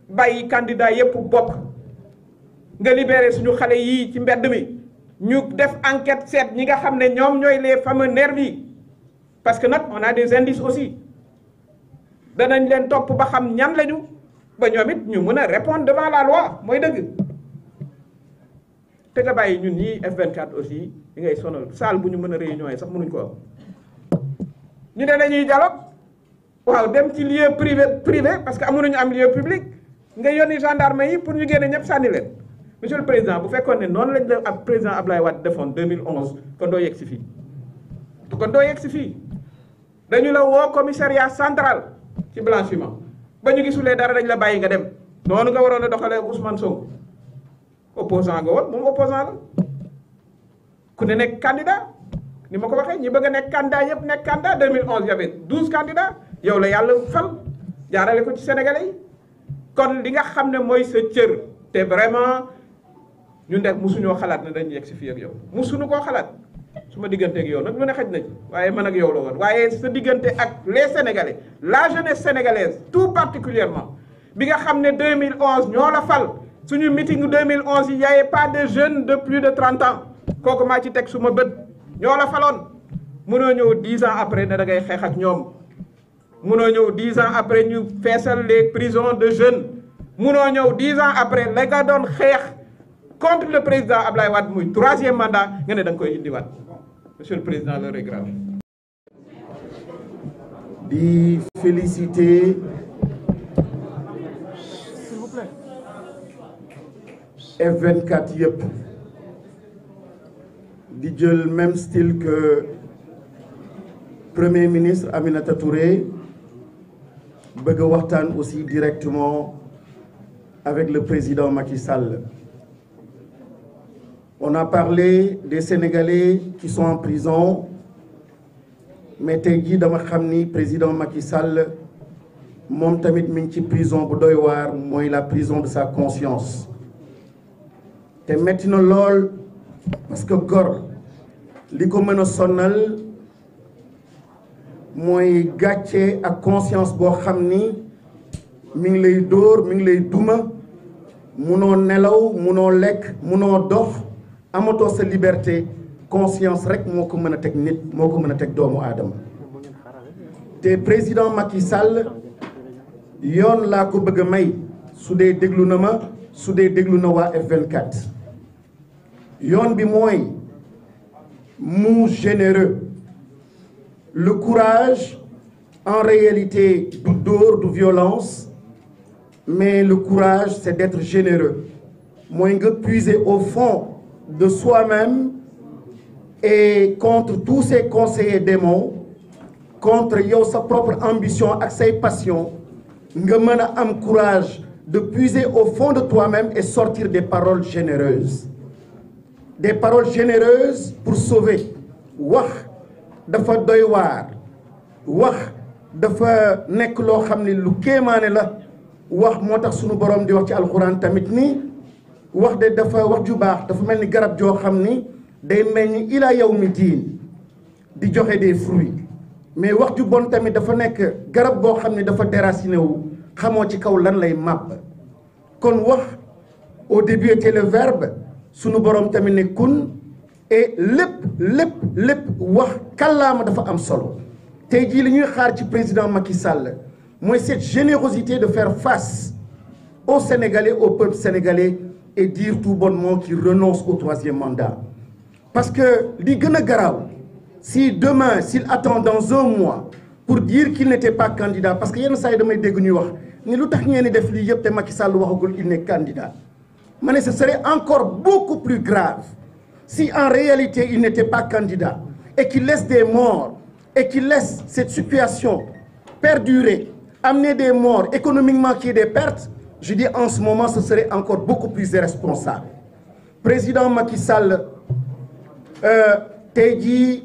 bàyyi candidat yëpp bokk nga libéré suñu xale yii ci mbedd mi ñu def enquête seet ñi nga xam ne ñoom ñooy les fameux nervis parce que nag on a des indices aussi danañ leen topp ba xam ñan lañu ba ñoom it ñu mën a répondre devant la loi mooy dëgg te nga bàyyi ñun ñii F24 aussi yi ngay sonal salle bu ñu mën a réunion yi sax mënuñ ko am ñu ne dañuy dialogue waaw dem ci lieu privé parce que amuñu am lieu public nga yónni gendarme yi pour ñu génne ñëpp sànni leen monsieur le président bu fekkoon ne noonu lañ la ak président Ablaye Wade defoon 2011 kon doo yegg si fii dañu la woo commissariat central ci blanchiment ba ñu gisulee dara dañ la bàyyi nga dem noonu nga waroon a doxalee Ousmane Sonko opposant nga woon moom opposant la ku ne nekk candidat ni ma ko waxee ñi bëgg a nekk candidat yëpp nekk candidat 2011 y avait 12 candidats yow la yàlla fal jaarale ko ci sénégalais yi kon li nga xam ne mooy sa cër te vraiment ñun de musuñoo xalaat ne dañu yegg si fii ak yow musuñu koo xalaat su ma diggante ak yow nag lu ne xaj na ci waaye man ak yow la woon waaye sa diggante ak les sénégalais la jeunesse sénégalaise tout particulièrement bi nga xam ne 2011 ñoo la fal suñu meeting 2011 yi y avait pas de jeunes de plus de 30 ans kooku maa ci teg suma bët ñoo la faloon mënoo ñëw 10 ans après ne da ngay xeex ak ñoom mënoo ñëw 10 ans après ñu feesal les prisons de jeunes mënoo ñëw 10 ans après la nga doon xeex contre le président Ablaye Wade muy 3e mandat nga ne da nga koy indiwaat monsieur le président l'heure est grave. di féliciter F24 yëpp di jël même style que premier ministre Aminata Touré bëgg a waxtaan aussi directement avec le président Macky Sall. On a parlé des Sénégalais qui sont en prison mais tey jii dama xam ni président Macky Sall moom tamit mi ngi ci prison bu doy waar mooy la prison de sa conscience te metti na lool parce que gor li ko mën a sonnal mooy gàcce ak conscience boo xam ni mi ngi lay dóor mi ngi lay duma munoo nelaw munoo lekk munoo dox amatoo sa liberté conscience rek moo ko mën a teg nit moo ko mën a teg doomu aadama te président Macky Sall yoon laa ko bëgg a may su dee déglu na ma su dee déglu na waa F24 yoon bi mooy mu généreux le courage en réalité du dóor du violence mais le courage c'est d'être généreux mooy nga puiser au fond de soi-même et contre tous ces conseillers démons contre yow sa propre ambition ak say passion nga mën a am courage de puiser au fond de toi-même et sortir des paroles généreuses pour sauver wax dafa doy waar wax dafa nekk loo xam ne lu kéemaane la wax moo tax sunu borom di wax ci alxuraan tamit ni wax de dafa wax ju baax dafa mel ni garab joo xam ni day mel ni ila yawmi diin di joxe des fruits mais wax ju bon tamit dafa nekk garab boo xam ne dafa déraciné wu xamoo ci kaw lan lay màbb kon wax au début était le verbe sunu borom tamit ne kun et lépp wax kàllaama dafa am solo tey jii li ñuy xaar ci président Macky Sall mooy cette générosité de faire face aux Sénégalais au peuple sénégalais et dire tout bonnement qu'il renonce au 3e mandat parce que li gën a garaaw si demain s'il attend dans 1 mois pour dire qu'il n'était pas candidat parce que yenn saa yi damay dégg ñuy wax ni lu tax ngeen di def lii yëpp te Macky Sall waxagul il n'est candidat ma ne ce serait encore beaucoup plus grave si en réalité il n'était pas candidat et qu'il laisse des morts et qu'il laisse cette situation perdurer amener des morts économiquement qu'il y ait des pertes je dis en ce moment ce serait encore beaucoup plus irresponsable président Macky Sall tey jii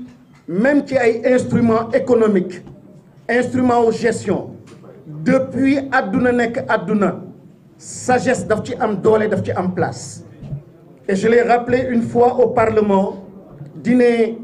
même ci ay instruments économiques instruments de gestion depuis adduna nekk adduna sagesse daf ci am doole daf ci am place et je l'ai rappelé une fois au Parlement dîner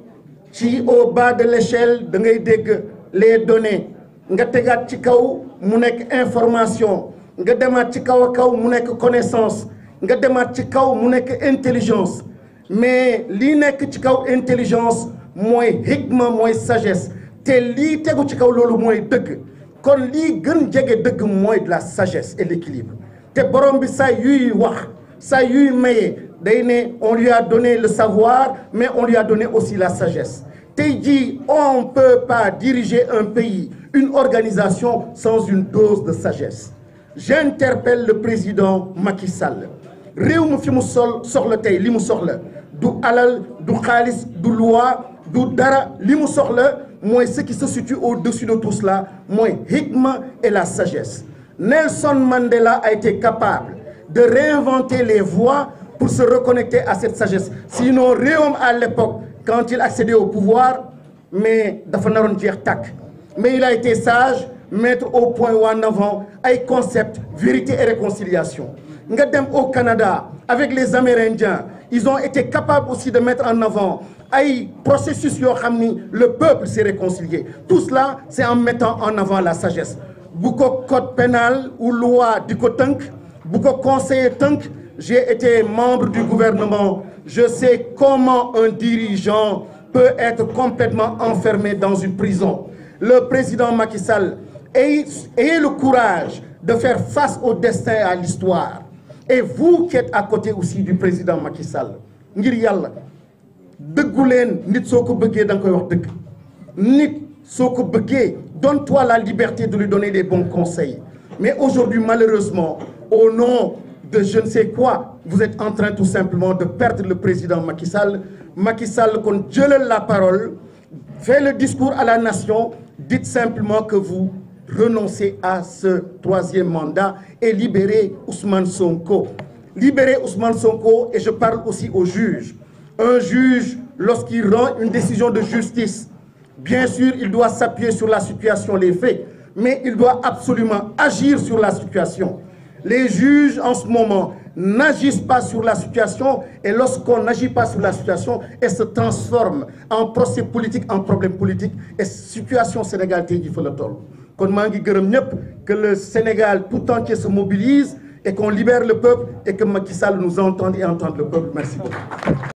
ci au bas de l'échelle da ngay dégg les données nga tegaat ci kaw mu nekk information nga demaat ci kaw a kaw mu nekk connaissance nga demaat ci kaw mu nekk intelligence mais lii nekk ci kaw intelligence mooy hikma mooy sagesse te lii tegu ci kaw loolu mooy dëgg kon lii gën jege dëgg mooy de la sagesse et l'équilibre te borom bi saa yuy wax saa yuy maye day ne on lui a donné le savoir mais on lui a donné aussi la sagesse tey jii on peut pas diriger un pays une organisation sans une dose de sagesse j'interpelle le président Macky Sall réew mi fi mu soxla tey li mu soxla du alal du xaalis du loi du dara li mu soxla mooy ce qui se situe au-dessus de tout cela mooy hikma et la sagesse Nelson Mandela a été capable de réinventer les voies pour se reconnecter à cette sagesse. Sinon, Réum à l'époque, quand il accédait au pouvoir, mais mais il a été sage, mettre au point ou en avant un concept, vérité et réconciliation. Au Canada, avec les Amérindiens, ils ont été capables aussi de mettre en avant un processus, le peuple s'est réconcilié. Tout cela, c'est en mettant en avant la sagesse. Beaucoup code pénal ou loi du Kotank, beaucoup conseiller Tank, j'ai été membre du gouvernement. Je sais comment un dirigeant peut être complètement enfermé dans une prison. Le président Macky Sall, ayez le courage de faire face au destin et à l'histoire. Et vous qui êtes à côté aussi du président Macky Sall, ngir yalla deggu len nit soko beugé dang koy wax deug nit soko beugé donne-toi la liberté de lui donner des bons conseils. Mais aujourd'hui, malheureusement, au nom de je ne sais quoi, vous êtes en train tout simplement de perdre le président Macky Sall. Macky Sall, quand Dieu la parole, fait le discours à la nation, dites simplement que vous renoncez à ce troisième mandat et libérez Ousmane Sonko. Libérez Ousmane Sonko, et je parle aussi aux juges. Un juge, lorsqu'il rend une décision de justice, bien sûr, il doit s'appuyer sur la situation, les faits, mais il doit absolument agir sur la situation. Les juges, en ce moment, n'agissent pas sur la situation, et lorsqu'on n'agit pas sur la situation, elle se transforme en procès politique, en problème politique, et situation Sénégal, il faut le toll. Que le Sénégal tout entier se mobilise, et qu'on libère le peuple, et que Macky Sall nous entende et entende le peuple. Merci beaucoup.